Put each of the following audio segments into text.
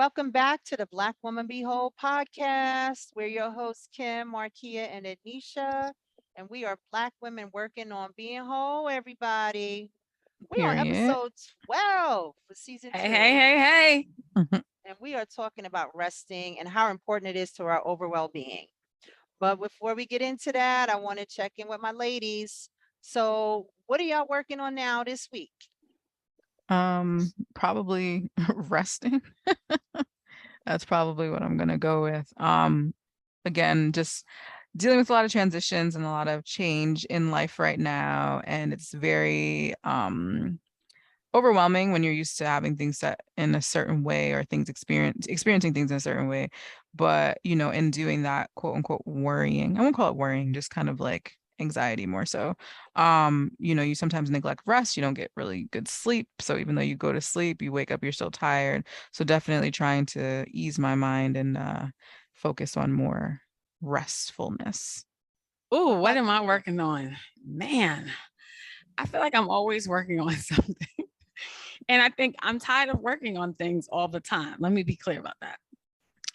Welcome back to the Black Woman Be Whole podcast. We're your hosts, Kim, Marquia, and Ednesha, and we are Black women working on being whole, everybody. We're on Period. episode 12 for season Hey, hey, 2, hey, hey. Mhm. and we are talking about resting and how important it is to our overall being. But before we get into that, I want to check in with my ladies. So, what are y'all working on now this week? Probably resting. That's probably what I'm gonna go with. Again, just dealing with a lot of transitions and a lot of change in life right now, and it's very overwhelming when you're used to having things set in a certain way or things experiencing things in a certain way. But in doing that, quote unquote, worrying, I won't call it worrying, just kind of like anxiety more so. You sometimes neglect rest, you don't get really good sleep. So even though you go to sleep, you wake up, you're still tired. So definitely trying to ease my mind and focus on more restfulness. Ooh, What what about am I you? working on? Man, I feel like I'm always working on something. And I think I'm tired of working on things all the time. Let me be clear about that.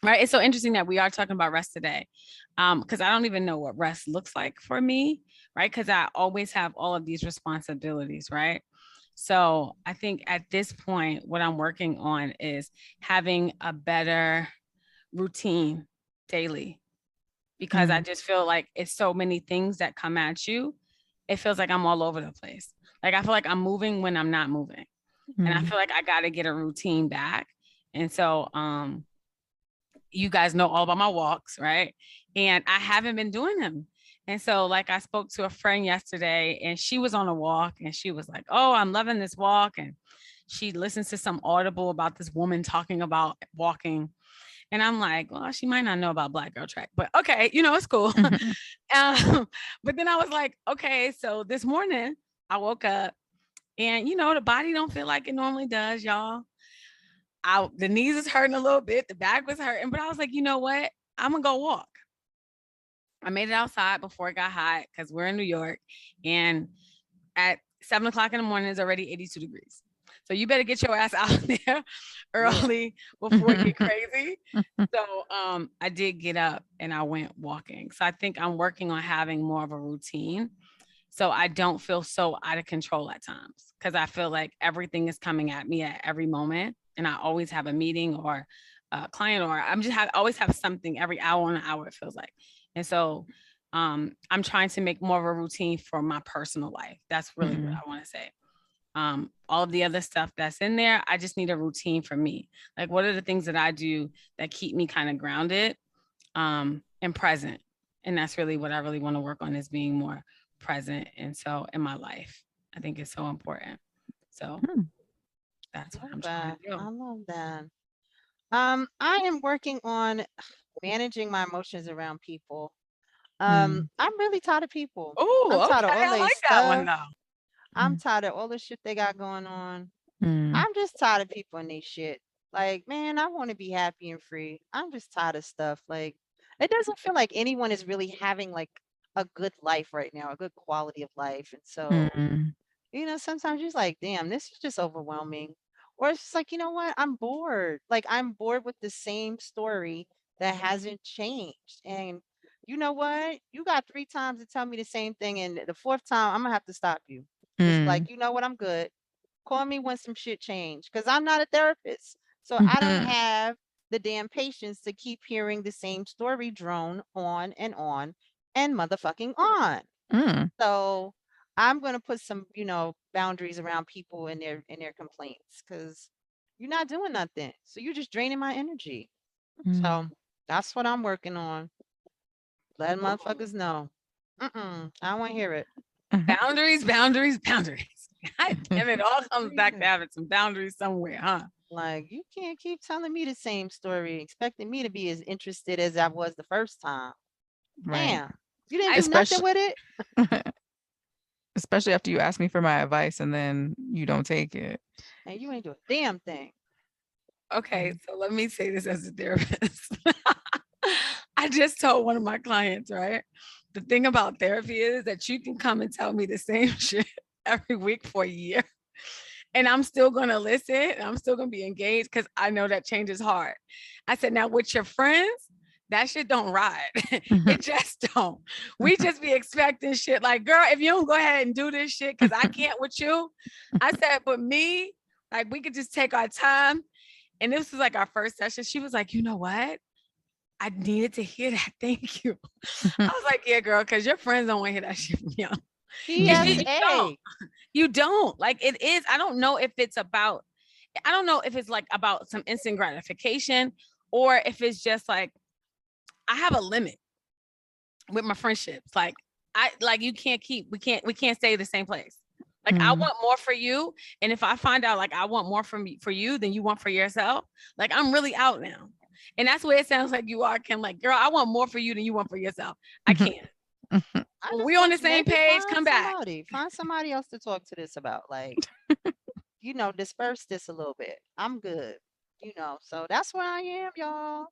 Right. It's so interesting that we are talking about rest today. Because I don't even know what rest looks like for me, right? Because I always have all of these responsibilities, right? So I think at this point, what I'm working on is having a better routine daily because I Mm, just feel like it's so many things that come at you. It feels like I'm all over the place. Like I feel like I'm moving when I'm not moving. And I mm, feel like I got to get a routine back. And so you guys know all about my walks, right? And I haven't been doing them. And so like I spoke to a friend yesterday and she was on a walk and she was like, "Oh, I'm loving this walk." And she listens to some audible about this woman talking about walking. And I'm like, well, she might not know about Black Girl Track, but okay, it's cool. mhm, But then I was like, okay, so this morning I woke up and the body don't feel like it normally does, y'all. The knees is hurting a little bit, the back was hurting, but I was like, you know what? I'm gonna go walk. I made it outside before it got hot because we're in New York, and at 7 o'clock in the morning it's already 82 degrees. So you better get your ass out there Yeah. early before it get crazy. So I did get up and I went walking. So I think I'm working on having more of a routine so I don't feel so out of control at times because I feel like everything is coming at me at every moment. And I always have a meeting or a client, or always have something every hour on an hour, it feels like. And so I'm trying to make more of a routine for my personal life. That's really what mm, I want to say. All of the other stuff that's in there, I just need a routine for me. Like, what are the things that I do that keep me kind of grounded and present? And that's really what I really want to work on is being more present. And so in my life, I think it's so important. So mm, that's what Love I'm trying that. to do. I love that. I am working on managing my emotions around people. mm, I'm really tired of people. I'm Oh, tired of okay. all I their like that one stuff. though. I'm tired of all the shit they got going on. mm, I'm just tired of people and they shit. Like, man, I want to be happy and free. I'm just tired of stuff. Like, it doesn't feel like anyone is really having like a good life right now, a good quality of life. And so, mm, sometimes you're just like, damn, this is just overwhelming. Or it's just like, you know what? I'm bored. Like, I'm bored with the same story that hasn't changed. And you know what? You got 3 times to tell me the same thing. And the fourth time, I'm going to have to stop you. Just be like, mm, you know what? I'm good. Call me when some shit change because I'm not a therapist. So I don't mhm, have the damn patience to keep hearing the same story drone on and motherfucking on. mm. So I'm gonna put some, boundaries around people and their complaints because you're not doing nothing. So you're just draining my energy. Mm. So that's what I'm working on. Letting Ooh. motherfuckers know. I don't want to hear it. Boundaries, boundaries, boundaries. God damn it. All comes back to having some boundaries somewhere, huh? Like you can't keep telling me the same story, expecting me to be as interested as I was the first time. Right. Damn, you didn't I do nothing Especially with it. especially after you ask me for my advice and then you don't take it. And you ain't do a damn thing. Okay, Mm, so let me say this as a therapist. I just told one of my clients, right? The thing about therapy is that you can come and tell me the same shit every week for a year. and I'm still gonna listen. And I'm still gonna be engaged because I know that change is hard. I said, now with your friends, that shit don't ride. It just don't. We just be expecting shit like, girl, if you don't go ahead and do this shit, because I can't with you. I said, but me, like we could just take our time. And this was like our first session. She was like, you know what? I needed to hear that. Thank you. I was like, yeah, girl, because your friends don't want to hear that shit from you. You don't. PSA. You don't. Like it is. I don't know if it's about, I don't know if it's like about some instant gratification or if it's just like, I have a limit with my friendships. Like you can't we can't stay the same place. Like I want more for you. And if I find out like I want more for you than you want for yourself, like I'm really out now. And that's what it sounds like you are, Kim. Like, girl, I want more for you than you want for yourself. I can't. We on the same page. Come back. Find somebody else to talk to this about. Like, disperse this a little bit. I'm good. So that's where I am, y'all.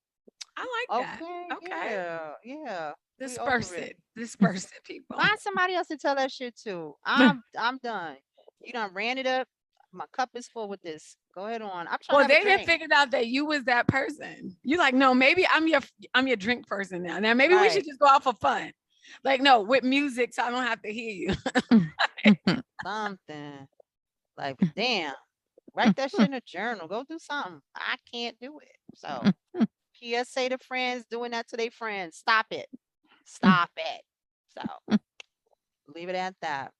I like that. Okay. Yeah. Disperse it. Disperse it, people. Find somebody else to tell that shit to. I'm done. You done ran it up. My cup is full with this. Go ahead on. I'm trying Well, to they didn't figure out that you was that person. You like, no, maybe I'm your drink person now. Now maybe we should just go out for fun. Like, no, with music, so I don't have to hear you. Something. Like, damn. Write that shit in a journal. Go do something. I can't do it. So PSA to friends doing that to their friends. Stop it. Stop it. So leave it at that.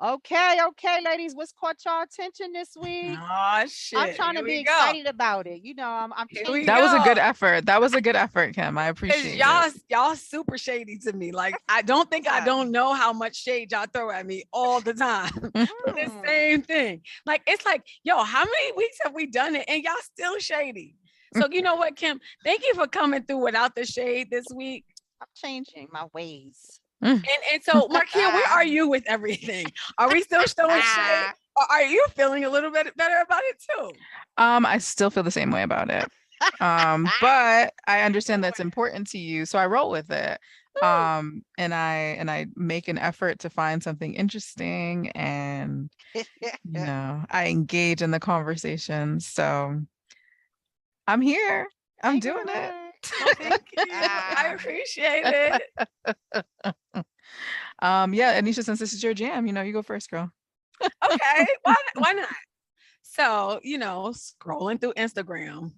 Okay, ladies. What's caught y'all attention this week? Oh shit! I'm trying to be excited about it. I'm changing. That was a good effort. That was a good effort, Kim. I appreciate it. Y'all super shady to me. Like I don't think I don't know how much shade y'all throw at me all the time. The same thing. Like it's like, yo, how many weeks have we done it and y'all still shady? So you know what, Kim? Thank you for coming through without the shade this week. I'm changing my ways. And so, Marquia, where are you with everything? Are we still showing shade? Or are you feeling a little bit better about it too? I still feel the same way about it. But I understand that's important to you, so I roll with it. And I make an effort to find something interesting, and I engage in the converstion. So I'm here. I'm doing it. Thank you. I appreciate it. Yeah, Ednesha, since this is your jam, you go first, girl. Okay, why not? So, scrolling through Instagram.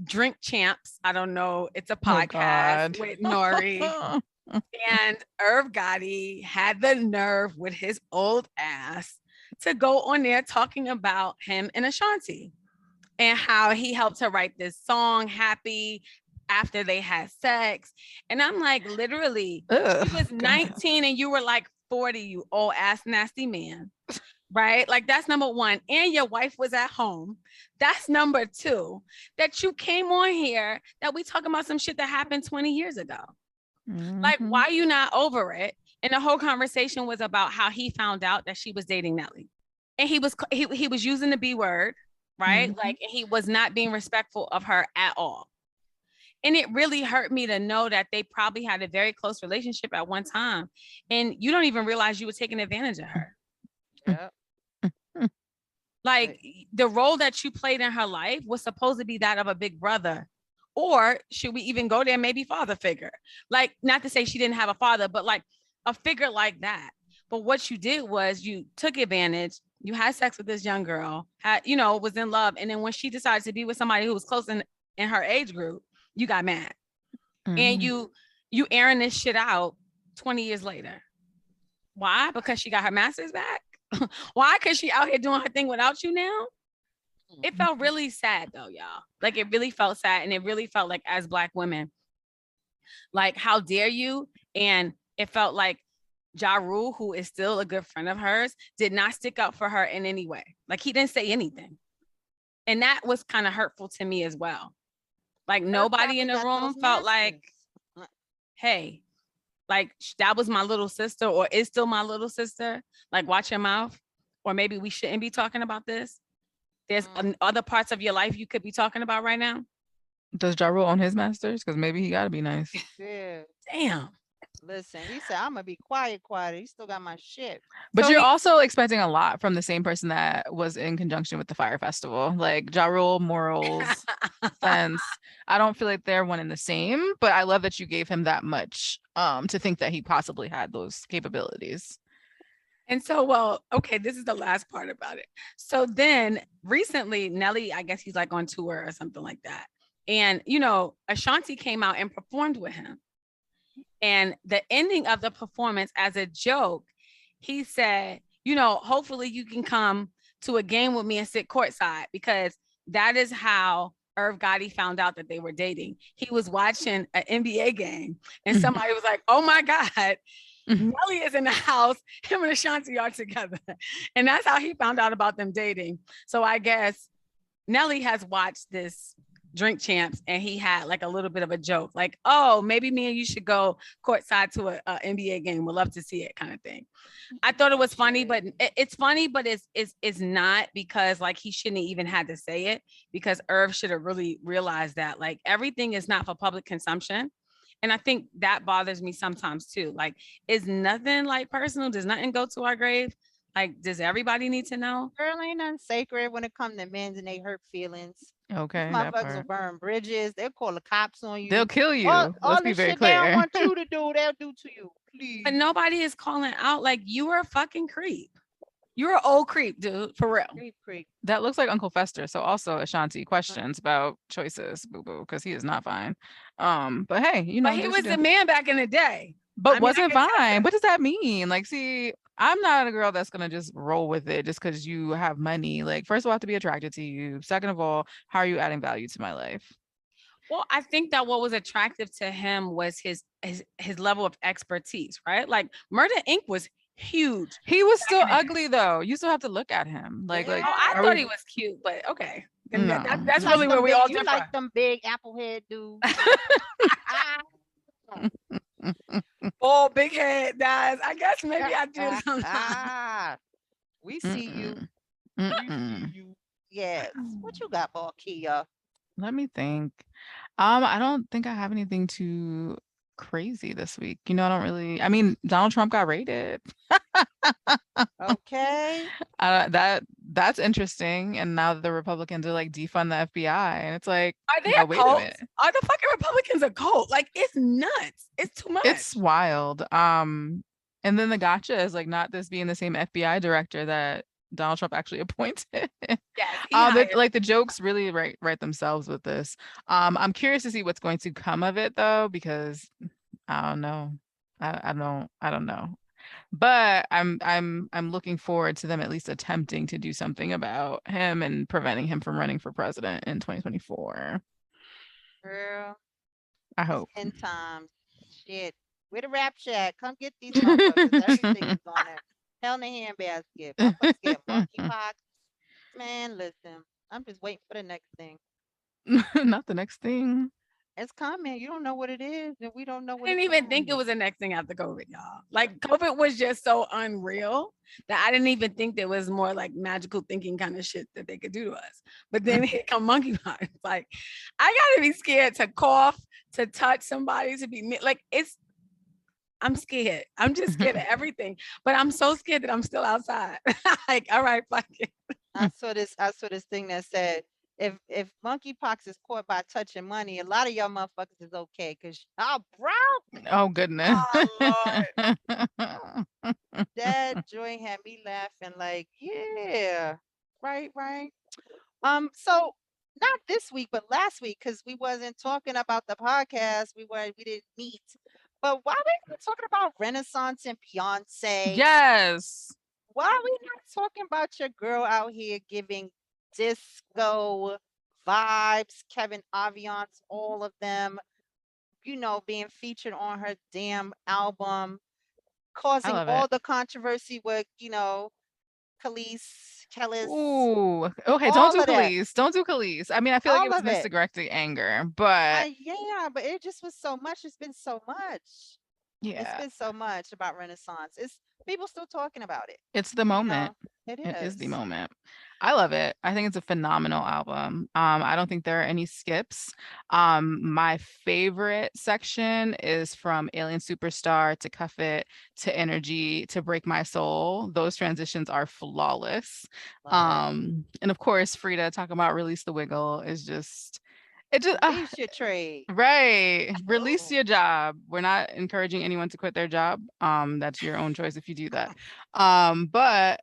Drink Champs. I don't know. It's a podcast with Nori. And Irv Gotti had the nerve with his old ass to go on there talking about him and Ashanti and how he helped her write this song, Happy, after they had sex. And I'm like, literally, she was 19 and you were like 40, you old ass nasty man. Right? Like that's number one. And your wife was at home. That's number two. That you came on here that we talking about some shit that happened 20 years ago. Like, why are you not over it? And the whole conversation was about how he found out that she was dating Nelly. And he was using the B word, right? Like he was not being respectful of her at all. And it really hurt me to know that they probably had a very close relationship at one time. And you don't even realize you were taking advantage of her. Yeah. Like the role that you played in her life was supposed to be that of a big brother, or should we even go there? Maybe father figure. Like, not to say she didn't have a father, but like a figure like that. But what you did was you took advantage. You had sex with this young girl, was in love. And then when she decided to be with somebody who was close in her age group, you got mad. And you airing this shit out 20 years later. Why? Because she got her master's back? Why? Because she out here doing her thing without you now? It felt really sad though, y'all. Like it really felt sad. And it really felt like, as Black women, like, how dare you? And it felt like Ja Rule, who is still a good friend of hers, did not stick up for her in any way. Like he didn't say anything. And that was kind of hurtful to me as well. Like nobody in the room felt like, hey, like that was my little sister, or is still my little sister. Like, watch your mouth. Or maybe we shouldn't be talking about this. There's other parts of your life you could be talking about right now. Does Ja Rule own his masters? Because maybe he got to be nice. Yeah. Damn. Listen, he said, I'm gonna be quiet, quiet. He still got my shit. But So you're he also expecting a lot from the same person that was in conjunction with the Fire Festival. Like Ja Rule, morals, sense. I don't feel like they're one and the same, but I love that you gave him that much to think that he possibly had those capabilities. And so, well, okay, this is the last part about it. So then recently, Nelly, I guess he's like on tour or something like that. And, Ashanti came out and performed with him. And the ending of the performance, as a joke, he said, hopefully you can come to a game with me and sit courtside, because that is how Irv Gotti found out that they were dating. He was watching an NBA game and somebody was like, oh my God, Nelly is in the house. Him and Ashanti are together. And that's how he found out about them dating. So I guess Nelly has watched this Drink Champs and he had like a little bit of a joke, like, oh, maybe me and you should go courtside to a NBA game. We'd love to see it, kind of thing. I thought it was funny, but it's funny, but it's not, because like he shouldn't even had to say it, because Irv should have really realized that like everything is not for public consumption. And I think that bothers me sometimes too. Like, is nothing like personal? Does nothing go to our grave? Like, does everybody need to know? Girl, ain't nothing sacred when it come to men's and they hurt feelings. These Okay, that motherfuckers will part. burn bridges. They'll call the cops on They'll you. kill All you. Let's all be the very shit they don't clear. want you to do, they'll do to you. But Please. nobody is calling out like you are a fucking creep. You're an old creep, dude, for real. Creep, creep. That looks like Uncle Fester. So also Ashanti questions about choices, boo boo, because he is not fine. But hey, But he do what you was do. the man back in the day. But I mean, I wasn't can tell fine. you. What does that mean? Like, see, I'm not a girl that's gonna just roll with it just because you have money. Like, first of all, I have to be attracted to you. Second of all, how are you adding value to my life? Well, I think that what was attractive to him was his level of expertise, right? Like Murder Inc. was huge He was back still in the day. ugly though. You still have to look at him. Like, Oh, I Yeah. are thought we? he was cute, but okay. Then No. that's really where we all You differ. like them big apple head dudes. Ah. Oh, big head guys. I guess maybe I do sometimes. We see you. Mm-mm. We see Mm-mm. you. Yes. What you got, Marquia? Let me think. I don't think I have anything too crazy this week. I don't really. I mean, Donald Trump got raided. Okay. That's interesting. And now that the Republicans are like defund the FBI, and it's like, Are they no, a wait a cult? minute. Are the fucking Republicans a cult? Like, it's nuts. It's too It's much. wild. And then the gotcha is like not this being the same FBI director that Donald Trump actually appointed. Yes, he hired. Like the jokes really write themselves with this. I'm curious to see what's going to come of it though, because I don't know. I don't know. But I'm looking forward to them at least attempting to do something about him and preventing him from running for president in 2024. Girl, I it's hope. end times. Shit. Where the rap shack? Come get these motherfuckers. Everything is on a hell in a handbasket. Motherfuckers get monkeypox. Man, listen. I'm just waiting for the next thing. Not the next thing. It's coming. You don't know what it is, and we don't know I what didn't it's even gonna think it be. was the next thing after COVID, y'all. Like COVID was just so unreal that I didn't even think there was more like magical thinking kind of shit that they could do to us. But then here come monkeypox. Like, I gotta be scared to cough, to touch somebody, to be like I'm scared. I'm just scared of everything. But I'm so scared that I'm still outside. Like, all right, fuck it. I saw this thing that said if monkeypox is caught by touching money, a lot of y'all motherfuckers is okay because y'all broke. Oh goodness. Oh That joy had me laughing like, yeah, right, right. So not this week, but last week, because we wasn't talking about the podcast. We didn't meet. But why we not talking about Renaissance and Beyonce? Yes. Why are we not talking about your girl out here giving disco vibes, Kevin Aviance, all of them, being featured on her damn album, I causing love it. all the controversy with, Khalees, Kellis, Ooh. Okay, don't all do of that, Khalees. Don't do Khalees. I mean, I feel like it all was of it. misdirected anger, but Yeah, but it just was so much. It's been so much. It's yeah, been so much about Renaissance. It's people still talking about it, it's the you know. moment. It It is the is. moment. I love it. I think it's a phenomenal album. I don't think there are any skips. My favorite section is from Alien Superstar to Cuff It to Energy to Break My Soul. Those transitions are flawless. Love it. And of course, Frida talking about Release the Wiggle is just it just Release your trade. right. Release Oh, your job. We're not encouraging anyone to quit their job. That's your own choice if you do that. But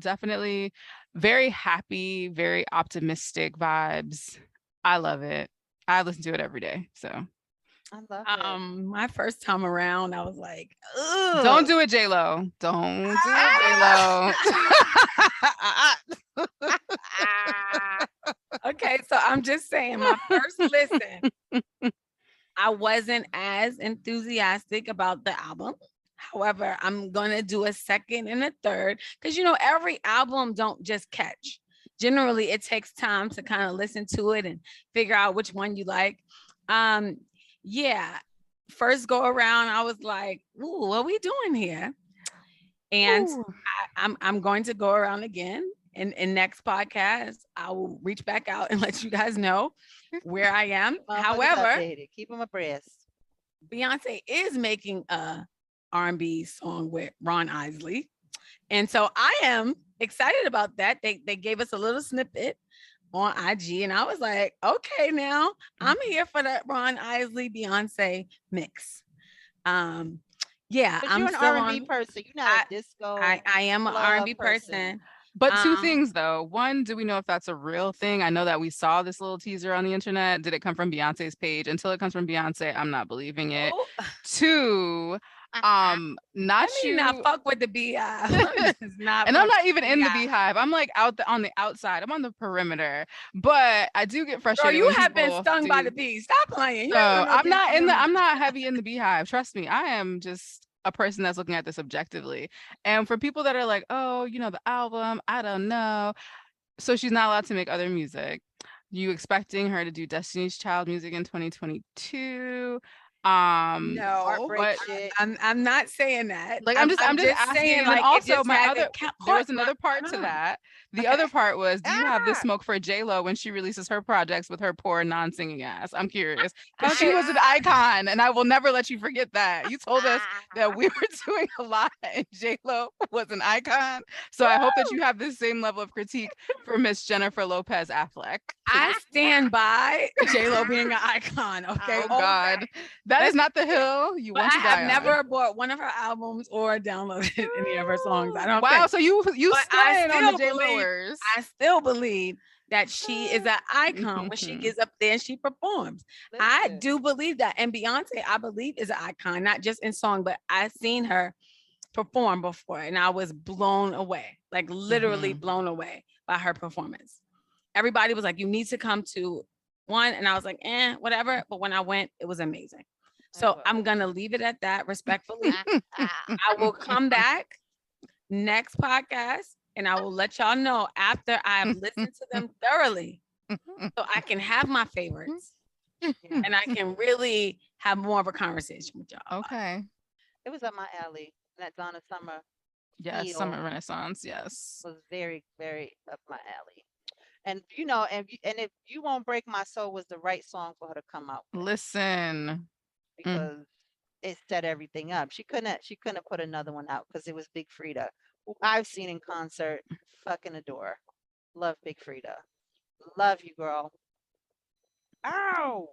definitely very happy, very optimistic vibes. I love it. I listen to it every day. So I love it. My first time around, I was like, don't ugh. do it, J Lo. Don't do it, J Ah! Lo. Okay, so I'm just saying, my first listen, I wasn't as enthusiastic about the album. However, I'm gonna do a second and a third because every album don't just catch. Generally, it takes time to kind of listen to it and figure out which one you like. Um, yeah, first go around, I was like, "Ooh, what are we doing here?" And Ooh. I'm going to go around again. In next podcast, I will reach back out and let you guys know where I am. Motherfuckers However, updated. Keep them abreast. Beyonce is making a R&B song with Ron Isley. And so I am excited about that. They gave us a little snippet on IG and I was like, okay, now I'm here for that Ron Isley Beyonce mix. Um yeah, But I'm you're an still R&B on person. You're not a I disco I am an club R&B person. person. But two Um things though. One, do we know if that's a real thing? I know that we saw this little teaser on the internet. Did it come from Beyonce's page? Until it comes from Beyonce, I'm not believing it. oh, Two, let not me not you. fuck with the beehive. Let me just not And I'm fuck not with even the in the beehive. beehive. I'm like on the outside. I'm on the perimeter. But I do get Girl, frustrated you when have been people stung by the do. bees. Stop playing. You ain't So got no damn human. I'm not heavy in the beehive. Trust me. I am just a person that's looking at this objectively. And for people that are like, oh, the album, I don't know. So she's not allowed to make other music. You expecting her to do Destiny's Child music in 2022? No, Heartbreak But shit. I'm not saying that. like I'm I'm just just asking. saying And then like it also just my other hasn't there caught was my another part to eye. that. The Okay. other part was, do you have this Ah, smoke for J Lo when she releases her projects with her poor non-singing ass? I'm curious because she Okay. was an icon, and I will never let you forget that. You told us that we were doing a lot, and J Lo was an icon. So I hope that you have this same level of critique for Miss Jennifer Lopez Affleck, I please. stand by J Lo being an icon. Okay, Oh all God, day. that is Let's not the yeah. hill you But want I to have die on. never bought one of her albums or downloaded any of her songs. I don't Wow, think. so you But I stand on the still J believe. Lowers. I still believe that she is an icon when she Mhm. gets up there and she performs. I listen. do believe that. And Beyonce, I believe, is an icon, not just in song, but I've seen her perform before and I was blown away, like literally Mhm. blown away by her performance. Everybody was like, you need to come to one. And I was like, whatever. But when I went, it was amazing. It So I'm was. going to leave it at that respectfully. Ah, ah. I will come back next podcast and I will let y'all know after I've listened to them thoroughly so I can have my favorites Yeah, and I can really have more of a conversation with y'all about Okay. it was up my alley. That Donna Summer Yes, feel Summer Renaissance. Yes. was very, very up my alley. And and if you won't break my soul was the right song for her to come out with Listen. Mm. because it set everything up. She couldn't have put another one out because it was Big Frida, who I've seen in concert, fucking adore. Love Big Frida. Love you, girl. Ow.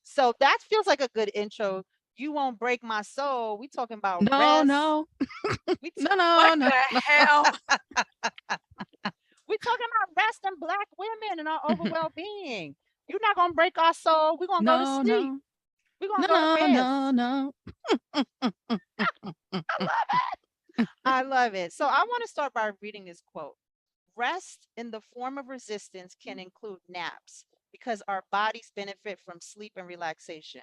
So that feels like a good intro. You won't break my soul. We talking about No, rest. no, We t- no, no, what no, the hell. we talking about rest and black women and our overall being. You're not gonna break our soul. We're gonna go to no, sleep. no, We're gonna no, go to no, no, rest. no. I love it. I love it. So I want to start by reading this quote. Rest in the form of resistance can include naps because our bodies benefit from sleep and relaxation.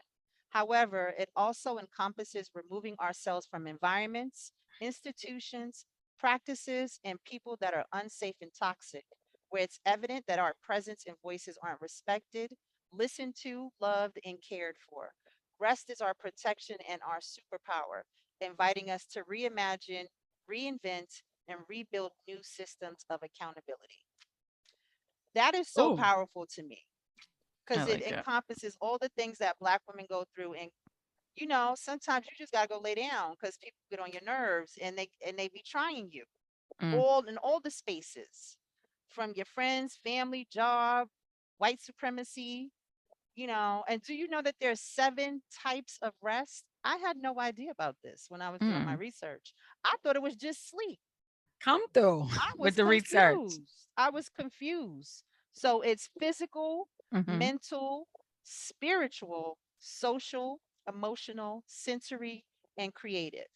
However, it also encompasses removing ourselves from environments, institutions, practices, and people that are unsafe and toxic, where it's evident that our presence and voices aren't respected, listened to, loved, and cared for. Rest is our protection and our superpower, inviting us to reimagine, reinvent, and rebuild new systems of accountability. That is so Oh, powerful to me I because it like it. encompasses all the things that Black women go through. And sometimes you just gotta go lay down because people get on your nerves, and they be trying you Mm, all in all the spaces, from your friends, family, job, white supremacy. And do you know that there's 7 types of rest? I had no idea about this when I was doing my mm, research. I thought it was just sleep. come through I with was the research. confused. I was confused. So it's physical, mm-hmm, mental, spiritual, social, emotional, sensory, and creative.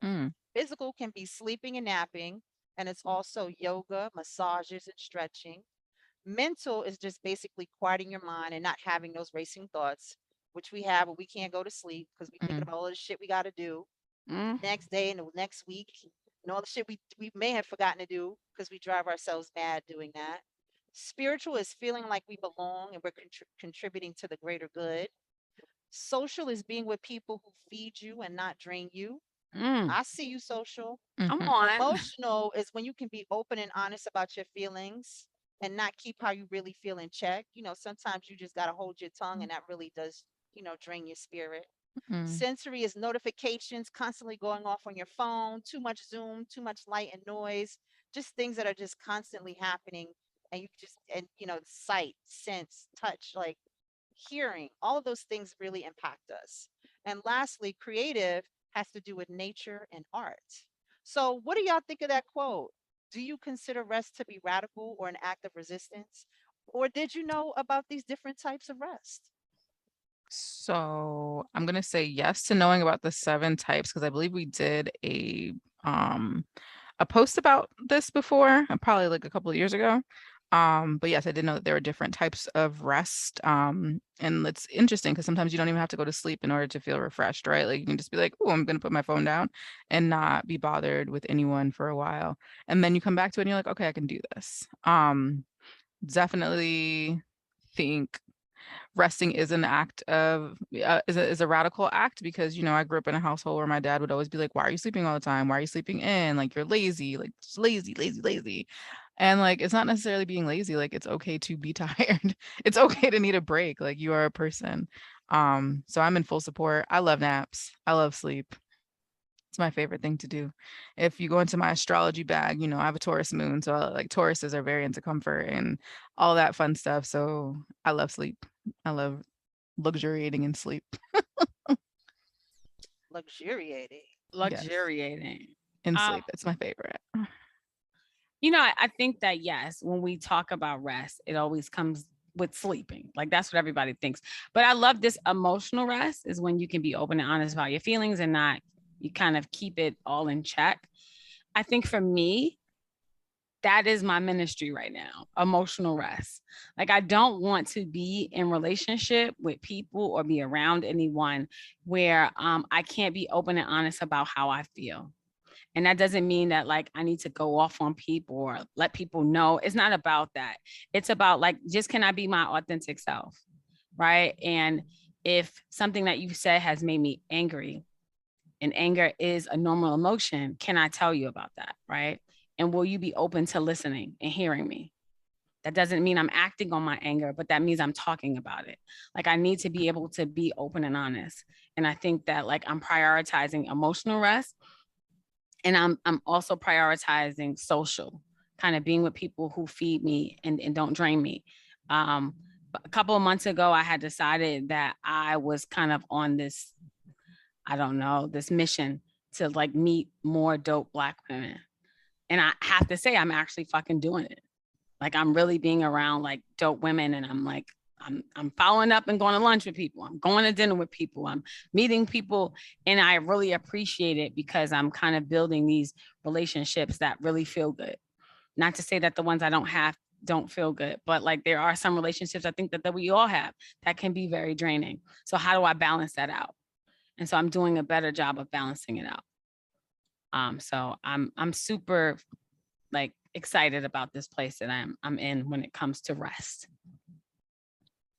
mm, Physical can be sleeping and napping, and it's also yoga, massages, and stretching. Mental is just basically quieting your mind and not having those racing thoughts, which we have when we can't go to sleep because we're thinking mm, about all the shit we got to do the Mm, next day and the next week, and all the shit we may have forgotten to do because we drive ourselves mad doing that. Spiritual is feeling like we belong and we're contributing to the greater good. Social is being with people who feed you and not drain you. mm, I see you, social. come mm-hmm, on. Emotional is when you can be open and honest about your feelings and not keep how you really feel in check. Sometimes you just got to hold your tongue, and that really does, drain your spirit. mm, Sensory is notifications constantly going off on your phone, too much Zoom, too much light and noise, just things that are just constantly happening. And sight, sense, touch, like hearing, all of those things really impact us. And lastly, creative has to do with nature and art. So, what do y'all think of that quote? Do you consider rest to be radical or an act of resistance? Or did you know about these different types of rest? So I'm gonna say yes to knowing about the 7 types because I believe we did um a post about this before, probably like a couple of years ago. But yes, I did know that there were different types of rest. And it's interesting because sometimes you don't even have to go to sleep in order to feel refreshed, right? Like you can just be like, oh, I'm gonna put my phone down and not be bothered with anyone for a while. And then you come back to it and you're like, okay, I can do this. Definitely think resting is an act of is a radical act because I grew up in a household where my dad would always be like, why are you sleeping all the time, why are you sleeping in, like you're lazy, like just lazy, lazy, lazy. And like it's not necessarily being lazy, like it's okay to be tired. It's okay to need a break, like you are a person. So I'm in full support. I love naps, I love sleep. It's my favorite thing to do. If you go into my astrology bag, I have a Taurus moon, so like Tauruses are very into comfort and all that fun stuff. So I love sleep. I love luxuriating in sleep. Luxuriating. Yes, Luxuriating. in Um, sleep. It's my favorite. I think that yes, when we talk about rest, it always comes with sleeping. Like that's what everybody thinks. But I love this emotional rest is when you can be open and honest about your feelings and not you kind of keep it all in check. I think for me, that is my ministry right now, emotional rest. Like I don't want to be in relationship with people or be around anyone where I can't be open and honest about how I feel. And that doesn't mean that like I need to go off on people or let people know. It's not about that. It's about like, just can I be my authentic self? Right. And if something that you said has made me angry, and anger is a normal emotion, can I tell you about that? Right. And will you be open to listening and hearing me? That doesn't mean I'm acting on my anger, but that means I'm talking about it. Like I need to be able to be open and honest. And I think that like I'm prioritizing emotional rest, and I'm also prioritizing social, kind of being with people who feed me and don't drain me. Um, a couple of months ago, I had decided that I was kind of on this, I don't know, this mission to like meet more dope Black women. And I have to say, I'm actually fucking doing it. Like I'm really being around like dope women, and I'm like, I'm following up and going to lunch with people. I'm going to dinner with people. I'm meeting people, and I really appreciate it because I'm kind of building these relationships that really feel good. Not to say that the ones I don't have don't feel good, but like there are some relationships I think that we all have that can be very draining. So how do I balance that out? And so I'm doing a better job of balancing it out. So I'm super like excited about this place that I'm in when it comes to rest.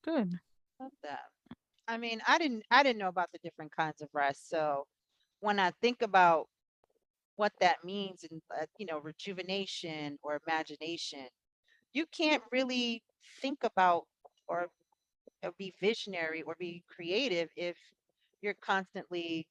Good. Love that. I mean, I didn't know about the different kinds of rest. So when I think about what that means in rejuvenation or imagination, you can't really think about or be visionary or be creative if you're constantly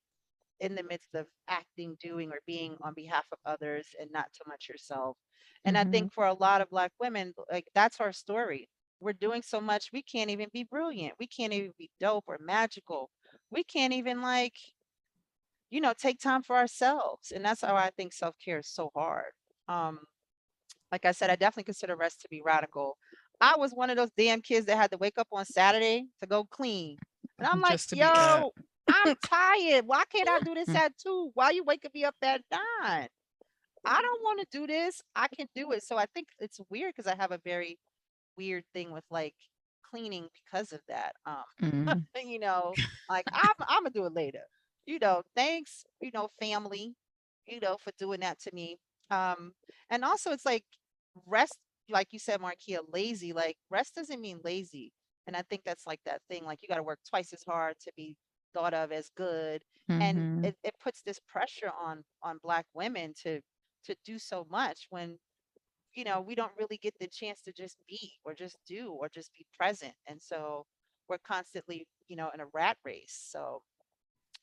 in the midst of acting, doing, or being on behalf of others and not so much yourself. And I Mm-hmm. think for a lot of Black women, like that's our story. We're doing so much, we can't even be brilliant. We can't even be dope or magical. We can't even like, take time for ourselves. And that's how I think self-care is so hard. Um, like I said, I definitely consider rest to be radical. I was one of those damn kids that had to wake up on Saturday to go clean. And I'm like, Just to be yo, I'm tired. Why can't I do this Mm. at 2? Why you waking me up at 9? I don't want to do this. I can do it. So I think it's weird because I have a very weird thing with like cleaning because of that. Mm. you know, like I'm gonna do it later. Thanks, family, for doing that to me. Um, and also it's like rest, like you said, Marquia, lazy. Like rest doesn't mean lazy. And I think that's like that thing, like you gotta work twice as hard to be thought of as good. And Mm-hmm. it puts this pressure on Black women to do so much when we don't really get the chance to just be or just do or just be present. And so we're constantly, in a rat race. So,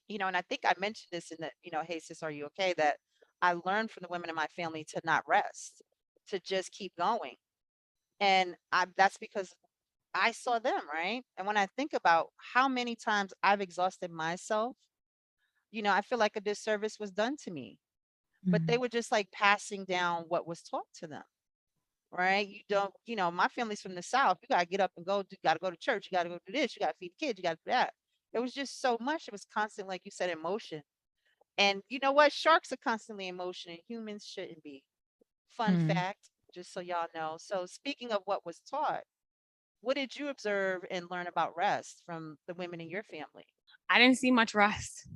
and I think I mentioned this in the, hey sis, are you okay? That I learned from the women in my family to not rest, to just keep going. And that's because I saw them, right? And when I think about how many times I've exhausted myself, I feel like a disservice was done to me. But they Mm. were just like passing down what was taught to them. Right? You don't, my family's from the South. You got to get up and go. You got to go to church. You got to go do this. You got to feed the kids. You got to do that. It was just so much. It was constant, like you said, in motion. And you know what? Sharks are constantly in motion and humans shouldn't be. Fun Mm. fact, just so y'all know. So, speaking of what was taught, what did you observe and learn about rest from the women in your family? I didn't see much rest.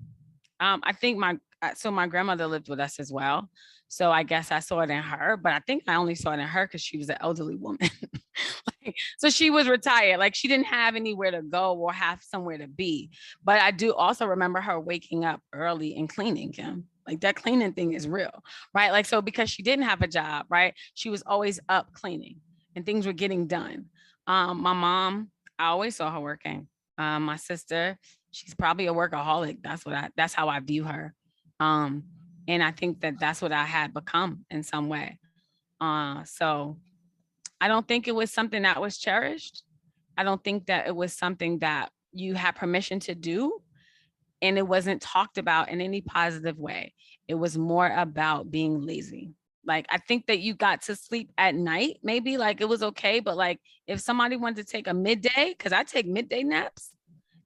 I think my grandmother lived with us as well. So I guess I saw it in her, but I think I only saw it in her because she was an elderly woman. So she was retired. Like she didn't have anywhere to go or have somewhere to be. But I do also remember her waking up early and cleaning, Kim. Like that cleaning thing is real, right? Like, so because she didn't have a job, right? She was always up cleaning and things were getting done. My mom, I always saw her working. My sister, she's probably a workaholic. That's how I view her. Um, and I think that that's what I had become in some way. So I don't think it was something that was cherished. I don't think that it was something that you had permission to do, and it wasn't talked about in any positive way. It was more about being lazy. Like I think that you got to sleep at night, maybe like it was okay, but like if somebody wanted to take a midday, because I take midday naps,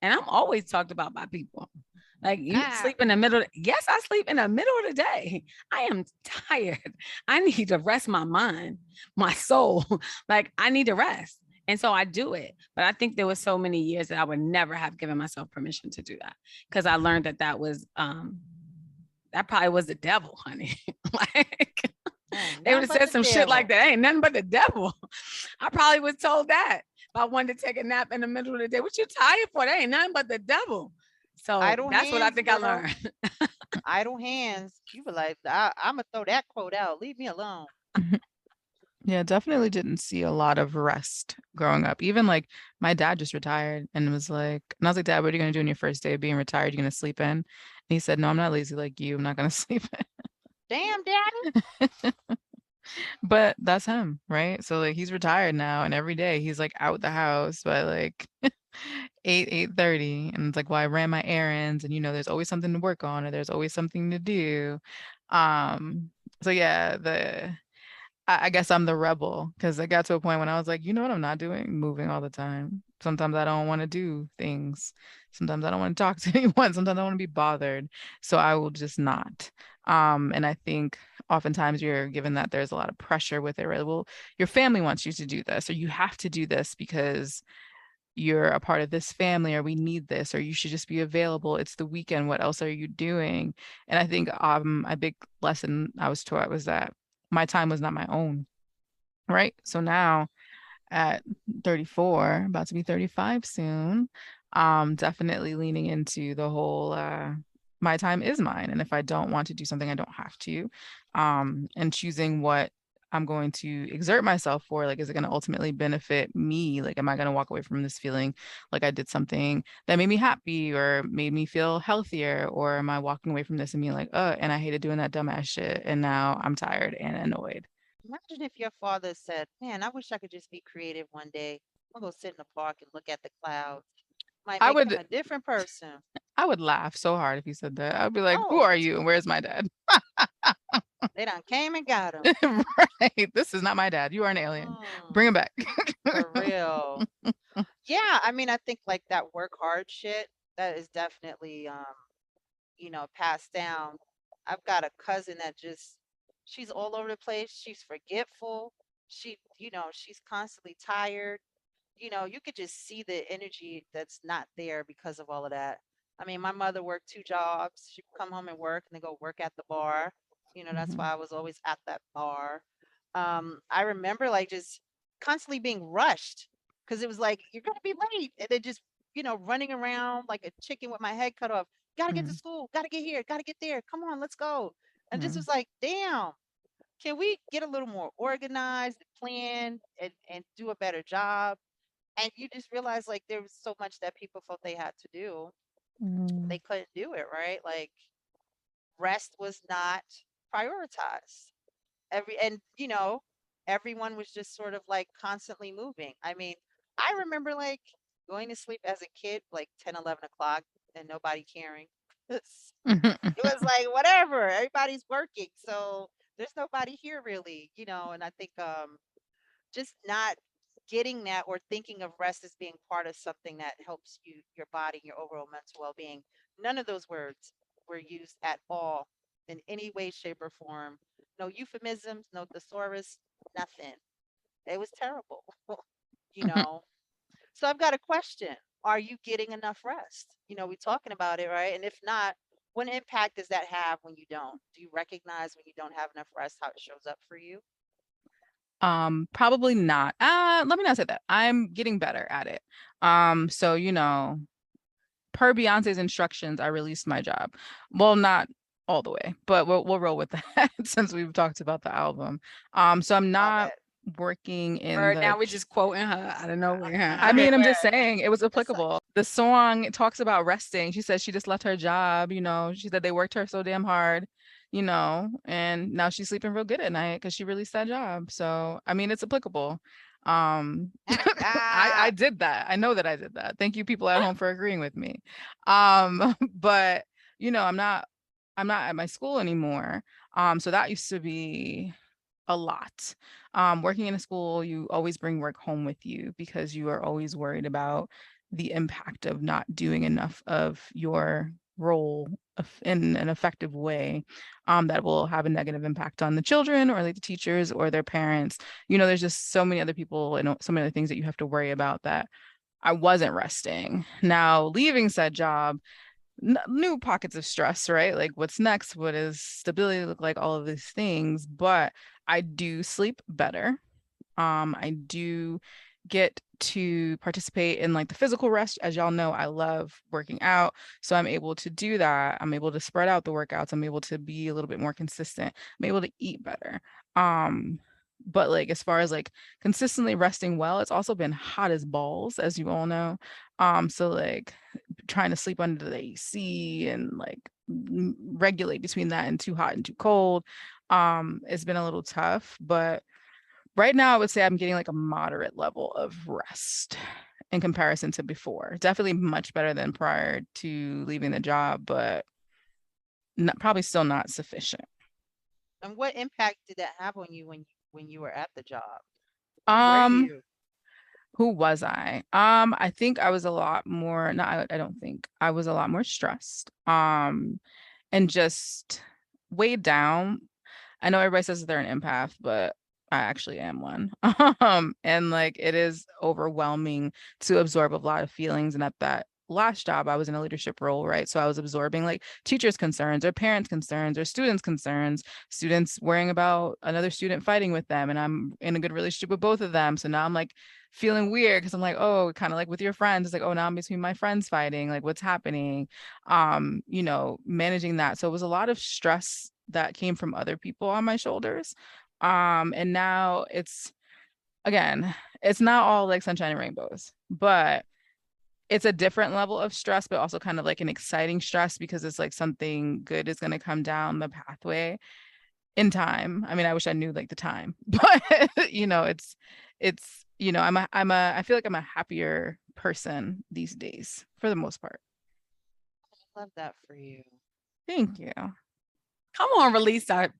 and I'm always talked about by people. Like you Ah, sleep in the middle. Yes, I sleep in the middle of the day. I am tired. I need to rest my mind, my soul. Like I need to rest. And so I do it. But I think there was so many years that I would never have given myself permission to do that because I learned that that probably was the devil, honey. Like ain't they would nothing have but said the some shit like devil. that. Ain't nothing but the devil. I probably was told that if I wanted to take a nap in the middle of the day. What you tired for? That ain't nothing but the devil. So Idle that's what I hands, think I girl. learned. Idle hands. You were like, I'm going to throw that quote out. Leave me alone. Yeah, definitely didn't see a lot of rest growing up. Even like my dad just retired and was like, and I was like, Dad, what are you gonna do on your first day of being retired? You're gonna sleep in? And he said, No, I'm not lazy like you. I'm not gonna sleep Damn, daddy. in. But that's him, right? So like he's retired now, and every day he's like out the house by like 8:30, and it's like, well, I ran my errands, and there's always something to work on, or there's always something to do. So yeah, I guess I'm the rebel because I got to a point when I was like, you know what I'm not doing? Moving all the time. Sometimes I don't want to do things. Sometimes I don't want to talk to anyone. Sometimes I don't want to be bothered. So I will just not. And I think oftentimes you're given that there's a lot of pressure with it, right? Well, your family wants you to do this, or you have to do this because you're a part of this family, or we need this, or you should just be available. It's the weekend. What else are you doing? And I think a big lesson I was taught was that my time was not my own, right? So now at 34, about to be 35 soon, definitely leaning into the whole my time is mine. And if I don't want to do something, I don't have to. And choosing what I'm going to exert myself for, like, is it going to ultimately benefit me? Like, am I going to walk away from this feeling like I did something that made me happy or made me feel healthier? Or am I walking away from this and being like, oh, and I hated doing that dumbass shit. And now I'm tired and annoyed. Imagine if your father said, "Man, I wish I could just be creative one day. I'll go sit in the park and look at the clouds." Might I make him would a different person. I would laugh so hard if he said that. I'd be like, who Oh, are you and where's my dad? they done came and got him. Right. This is not my dad. You are an alien. Mm, Bring him back. for real. Yeah, I mean, I think like that work hard shit, that is definitely passed down. I've got a cousin that just she's all over the place. She's forgetful. She's constantly tired. You could just see the energy that's not there because of all of that. I mean, my mother worked two jobs. She'd come home and work and then go work at the bar. That's why Mhm. I was always at that bar. I remember like just constantly being rushed because it was like, you're going to be late. And then just, running around like a chicken with my head cut off. Got to get to Mhm. school. Got to get here. Got to get there. Come on, let's go. And just Mhm. was like, damn, can we get a little more organized, planned, and do a better job? And you just realize like there was so much that people felt they had to do. They Mhm. couldn't do it, right? Like rest was not prioritized. Everyone was just sort of like constantly moving. I mean, I remember like going to sleep as a kid, like 10, 11 o'clock, and nobody caring. It was like whatever, everybody's working. So there's nobody here really. And I think just not getting that or thinking of rest as being part of something that helps your body, your overall mental well-being. None of those words were used at all in any way, shape, or form. No euphemisms, no thesaurus, nothing. It was terrible. you know. So I've got a question. Are you getting enough rest? We're talking about it, right? And if not, what impact does that have when you don't? Do you recognize when you don't have enough rest, how it shows up for you? Probably not. Let me not say that. I'm getting better at it. So per Beyonce's instructions, I released my job. Well, not all the way, but we'll roll with that since we've talked about the album. So I'm Love not it. working in Or the now we're just quoting her out of nowhere. I Huh? mean, I'm just saying it was That's applicable. The song talks about resting. She said she just left her job, she said they worked her so damn hard, and now she's sleeping real good at night because she released that job. So, I mean, it's applicable. I did that. I know that I did that. Thank you people at home for agreeing with me. But I'm not at my school anymore. So that used to be a lot. Working in a school, you always bring work home with you because you are always worried about the impact of not doing enough of your role in an effective way, that will have a negative impact on the children or like the teachers or their parents. There's just so many other people and so many other things that you have to worry about that I wasn't resting. Now, leaving said job, new pockets of stress, right? Like what's next? What does stability look like? All of these things. But I do sleep better. I do get to participate in like the physical rest. As y'all know, I love working out. So I'm able to do that. I'm able to spread out the workouts. I'm able to be a little bit more consistent. I'm able to eat better. But like as far as like consistently resting well, it's also been hot as balls, as you all know. So like trying to sleep under the AC and like regulate between that and too hot and too cold. It's been a little tough, but right now I would say I'm getting like a moderate level of rest in comparison to before. Definitely much better than prior to leaving the job, but probably still not sufficient. And what impact did that have on you when you were at the job? Who were Um, you? who was I? I think I was a lot more, no, I don't think I was a lot more stressed. And just weighed down. I know everybody says that they're an empath, but I actually am one. And like it is overwhelming to absorb a lot of feelings and at that last job, I was in a leadership role, right? So I was absorbing like teachers' concerns or parents' concerns or students' concerns, students worrying about another student fighting with them. And I'm in a good relationship with both of them. So now I'm like feeling weird because I'm like, oh, kind of like with your friends. It's like, oh, now I'm between my friends fighting. Like, what's happening? Managing that. So it was a lot of stress that came from other people on my shoulders. And now again, it's not all like sunshine and rainbows, but it's a different level of stress, but also kind of like an exciting stress because it's like something good is going to come down the pathway in time. I mean, I wish I knew like the time, but I feel like I'm a happier person these days for the most part. Love that for you. Thank you. Come on, release our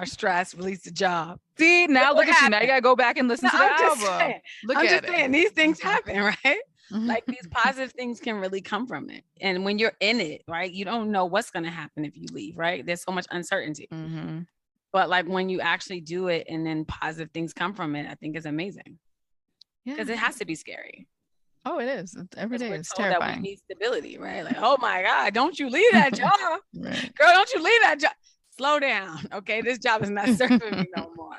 stress, release the job. See, now What look at you. Now you happened? gotta go back and listen No, to the I'm just album. saying. Look I'm at just it. saying these things happen, right? Mhm. Like these positive things can really come from it. And when you're in it, right, you don't know what's going to happen if you leave, right? There's so much uncertainty. Mhm. But like when you actually do it and then positive things come from it, I think it's amazing because it Yeah. has to be scary. Oh, it is. Every Because day we're it's told that we terrifying. need stability, right? Like, oh my God, don't you leave that job. Right. Girl, don't you leave that job. Slow down. Okay. This job is not serving me no more.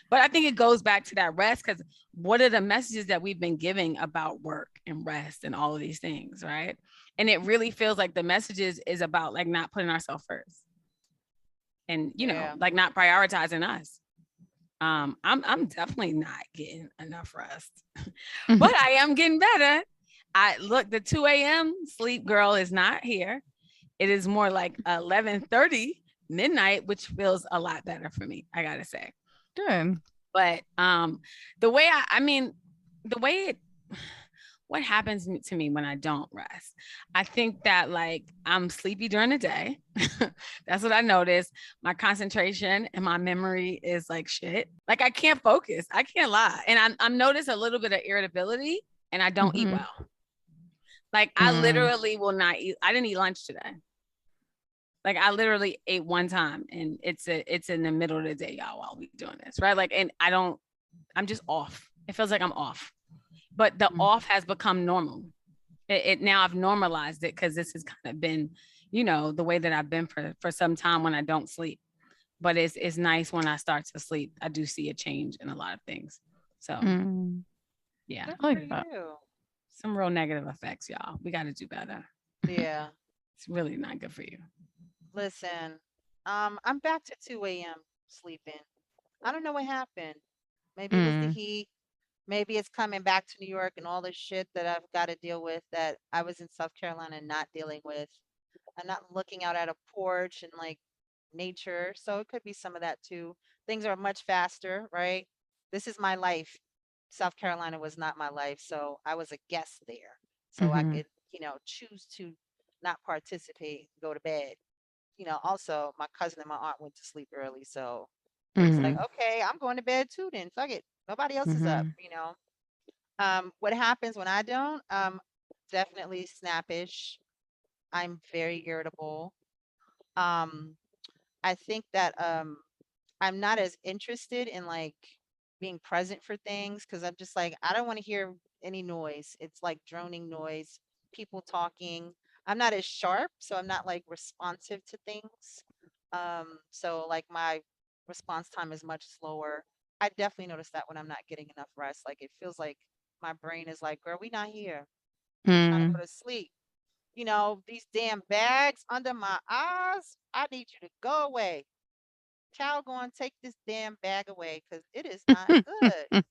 But I think it goes back to that rest because what are the messages that we've been giving about work and rest and all of these things, right? And it really feels like the messages is about like not putting ourselves first and Yeah. like not prioritizing us. I'm definitely not getting enough rest, but I am getting better. I look, the 2 a.m. sleep girl is not here. It is more like 11:30 midnight, which feels a lot better for me, I gotta say. Good. But the way I mean, the way it, what happens to me when I don't rest? I think that like I'm sleepy during the day. That's what I notice. My concentration and my memory is like shit. Like I can't focus. I can't lie. And I'm notice a little bit of irritability and I don't eat Mhm. well. Like I literally will not eat. I didn't eat lunch today. Like I literally ate one time and it's in the middle of the day, y'all, while we doing this, right? Like, and I'm just off. It feels like I'm off. But the Mm. off has become normal. It now I've normalized it because this has kind of been, the way that I've been for some time when I don't sleep. But it's nice when I start to sleep. I do see a change in a lot of things. So Mm. yeah, Good I for like that. you. some real negative effects, y'all. We got to do better. Yeah. It's really not good for you. Listen, I'm back to 2 a.m. sleeping. I don't know what happened. Maybe it was the Mm. heat. Maybe it's coming back to New York and all this shit that I've got to deal with that I was in South Carolina not dealing with. I'm not looking out at a porch and like nature. So it could be some of that too. Things are much faster, right? This is my life. South Carolina was not my life. So I was a guest there. So I Mhm. could, choose to not participate, go to bed. Also my cousin and my aunt went to sleep early. So it was like, Mhm. okay, I'm going to bed too then. Fuck it. Nobody else is up, Mhm. What happens when I don't? Definitely snappish. I'm very irritable. Um, I think that I'm not as interested in like being present for things because I'm just like I don't want to hear any noise. It's like droning noise, people talking. I'm not as sharp, so I'm not like responsive to things. So like my response time is much slower. I definitely notice that when I'm not getting enough rest. Like it feels like my brain is like, girl, we not here. I'm trying to go Mm. to sleep. These damn bags under my eyes. I need you to go away. Child, go and take this damn bag away because it is not good.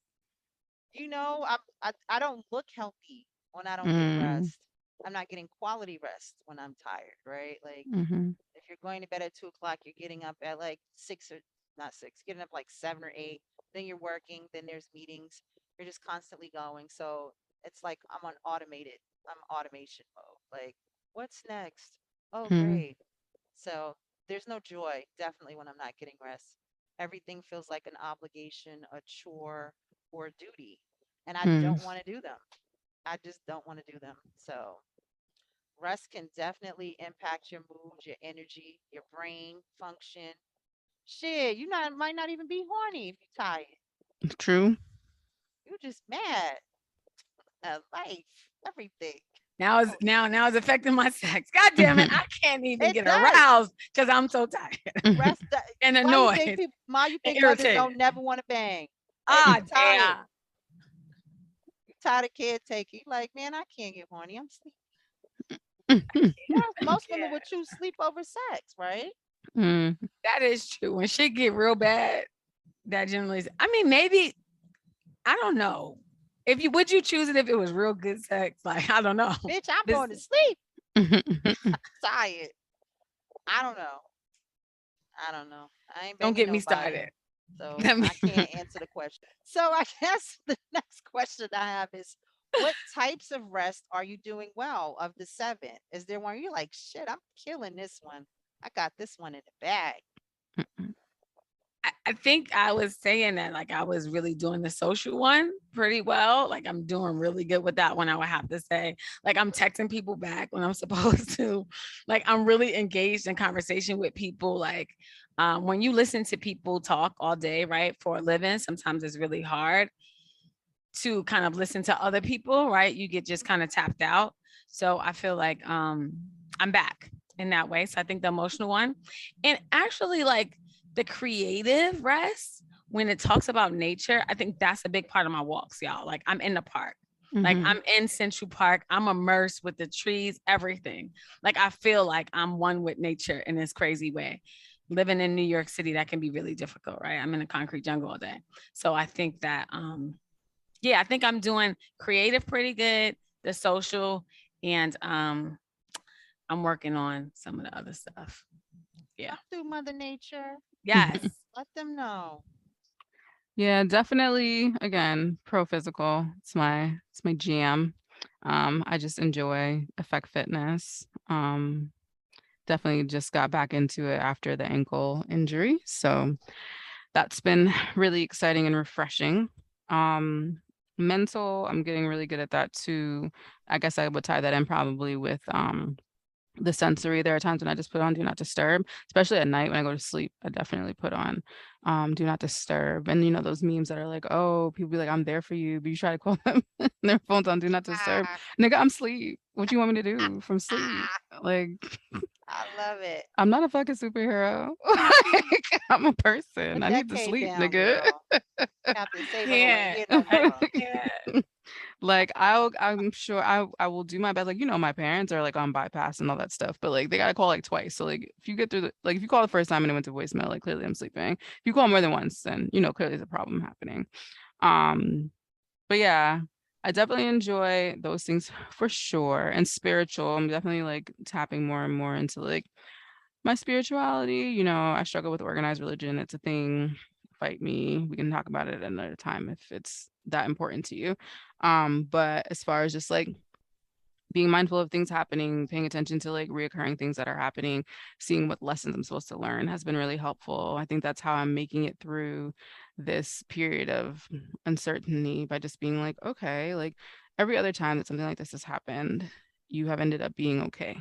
I don't look healthy when I don't get Mm. rest. I'm not getting quality rest when I'm tired, right? Like Mhm. if you're going to bed at 2 o'clock, you're getting up at like six or not six, getting up like 7 or 8. Then you're working. Then there's meetings. You're just constantly going. So it's like I'm on automated. I'm automation mode. Like what's next? Oh, Mm. great. So there's no joy, definitely, when I'm not getting rest. Everything feels like an obligation, a chore, or a duty. And I Mm. don't want to do them. I just don't want to do them. So rest can definitely impact your mood, your energy, your brain function. Shit, you not might not even be horny if you're tired. True. You're just mad at life, everything. Oh, Now it's affecting my sex. God damn it. I can't even it get does. aroused because I'm so tired Rest. and Why you think annoyed people? Why you and think mothers irritated. don't never want to bang? They Ah, be tired. damn. Tired of caretaking. Like, man, I can't get horny. I'm sleepy. Yeah, Most women yeah, would choose sleep over sex, right? Mm. that is true. When shit get real bad, that generally is, I mean, maybe, I don't know. If you would you choose it if it was real good sex? Like, I don't know. Bitch, I'm This going to sleep. Tired. I don't know. I don't know. I ain't don't banging get me nobody, started. so Let me I can't answer the question. So I guess the next question I have is, what types of rest are you doing well of the seven? Is there one you're like, shit, I'm killing this one. I got this one in the bag. I think I was saying that like I was really doing the social one pretty well. Like I'm doing really good with that one, I would have to say. Like I'm texting people back when I'm supposed to. Like I'm really engaged in conversation with people. Like when you listen to people talk all day, right, for a living, sometimes it's really hard to kind of listen to other people, right? You get just kind of tapped out. So I feel like I'm back in that way. So I think the emotional one. And actually like the creative rest, when it talks about nature, I think that's a big part of my walks, y'all. Like I'm in the park. Like Mhm. I'm in Central Park. I'm immersed with the trees, everything. Like I feel like I'm one with nature in this crazy way. Living in New York City, that can be really difficult, right? I'm in a concrete jungle all day. So I think that yeah, I think I'm doing creative pretty good, the social, and I'm working on some of the other stuff. Yeah. Come through, Mother Nature. Yes. Let them know. Yeah, definitely. Again, pro physical. It's my jam. I just enjoy effect fitness. Definitely just got back into it after the ankle injury. So that's been really exciting and refreshing. Um, Mental, I'm getting really good at that too. I guess I would tie that in probably with the sensory. There are times when I just put on do not disturb, especially at night when I go to sleep. I definitely put on do not disturb. And those memes that are like, oh, people be like, I'm there for you, but you try to call them and their phones on do not disturb. Ah, Nigga, I'm sleep. What you want me to do from sleep? ah, Like, I love it. I'm not a fucking superhero. Like, I'm a person. Put I that need to cape sleep, down, nigga. girl. Captain Save-A-Ho ain't Can't. here no I more. can't. Like I'm sure I will do my best. Like, my parents are like on bypass and all that stuff, but like they gotta call like twice. So like if you get through if you call the first time and it went to voicemail, like clearly I'm sleeping. If you call more than once, then clearly there's a problem happening. Um, but yeah, I definitely enjoy those things for sure. And spiritual, I'm definitely like tapping more and more into like my spirituality. I struggle with organized religion. It's a thing. Fight me. We can talk about it another time if it's that important to you. But as far as just like being mindful of things happening, paying attention to like reoccurring things that are happening, seeing what lessons I'm supposed to learn has been really helpful. I think that's how I'm making it through this period of uncertainty by just being like, okay, like every other time that something like this has happened, you have ended up being okay.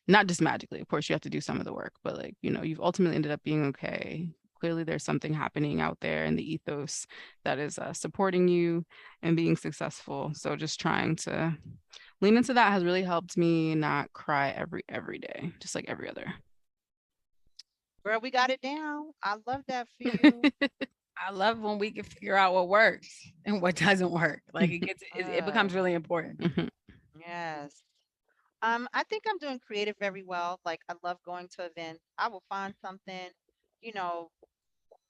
Not just magically, of course, you have to do some of the work, but like, you've ultimately ended up being okay. Clearly, there's something happening out there in the ethos that is supporting you and being successful. So just trying to lean into that has really helped me not cry every day, just like every other. Girl, we got it down. I love that for you. I love when we can figure out what works and what doesn't work. Like it Uh, becomes really important. Mhm, yes. I think I'm doing creative very well. Like I love going to events. I will find something, you know,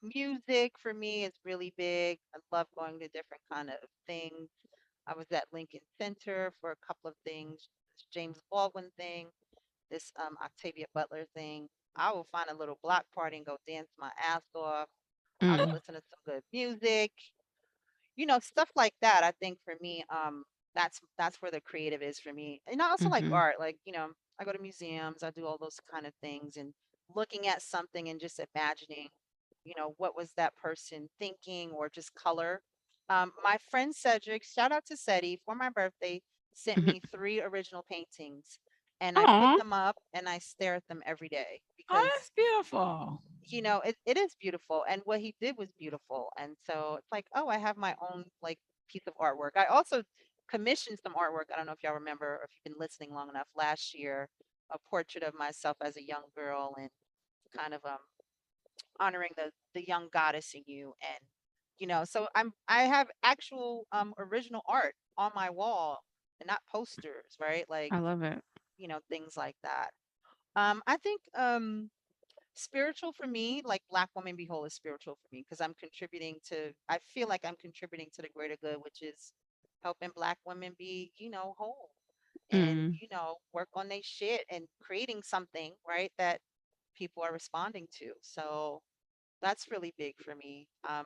music for me is really big. I love going to different kind of things. I was at Lincoln Center for a couple of things, this James Baldwin thing, this Octavia Butler thing. I will find a little block party and go dance my ass off. I will mm, listen to some good music, stuff like that. I think for me, that's where the creative is for me. And I also like mhm, art. Like, I go to museums, I do all those kind of things and looking at something and just imagining, what was that person thinking or just color. My friend Cedric, shout out to Seti, for my birthday, sent mhm. me three original paintings and I put Aw. them up and I stare at them every day Oh, because that's beautiful. it is beautiful and what he did was beautiful and so it's like, oh, I have my own like piece of artwork. I also commissioned some artwork. I don't know if y'all remember or if you've been listening long enough. Last year, a portrait of myself as a young girl and kind of honoring the young goddess in you. And so I have actual original art on my wall and not posters, right? Like, I love it. things like that. I think spiritual for me, like Black Woman Be Whole is spiritual for me because I feel like I'm contributing to the greater good, which is helping Black women be, whole and, Mm, work on their shit and creating something, right, that people are responding to. So that's really big for me. I'm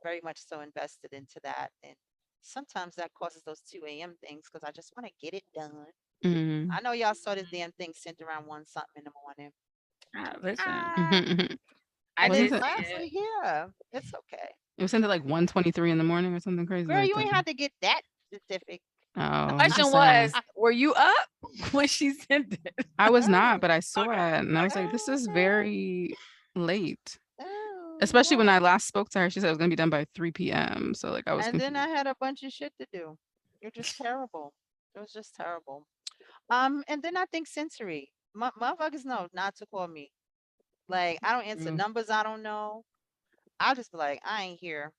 very much so invested into that. And sometimes that causes those 2 a.m. things because I just want to get it done. mm. I know y'all saw this damn thing sent around one something in the morning. Listen, Ah, I and then Wasn't did it? see it. lastly, yeah, it's okay. It was sent at like 1:23 in the morning or something crazy Girl, like you that. ain't had to get that specific. Oh, The I'm question just saying. was, were you up when she sent it? I was not, Oh, but I saw Okay. it and I was Okay. like, this is okay. very late. Oh, Especially when I well. last spoke to her, she said it was gonna be done by 3 p.m. So like I was And then I confused. had a bunch of shit to do. You're just terrible. It was just terrible. And then I think sensory. Motherfuckers know not to call me. Like, I don't answer Mm. numbers I don't know. I'll just be like, I ain't here.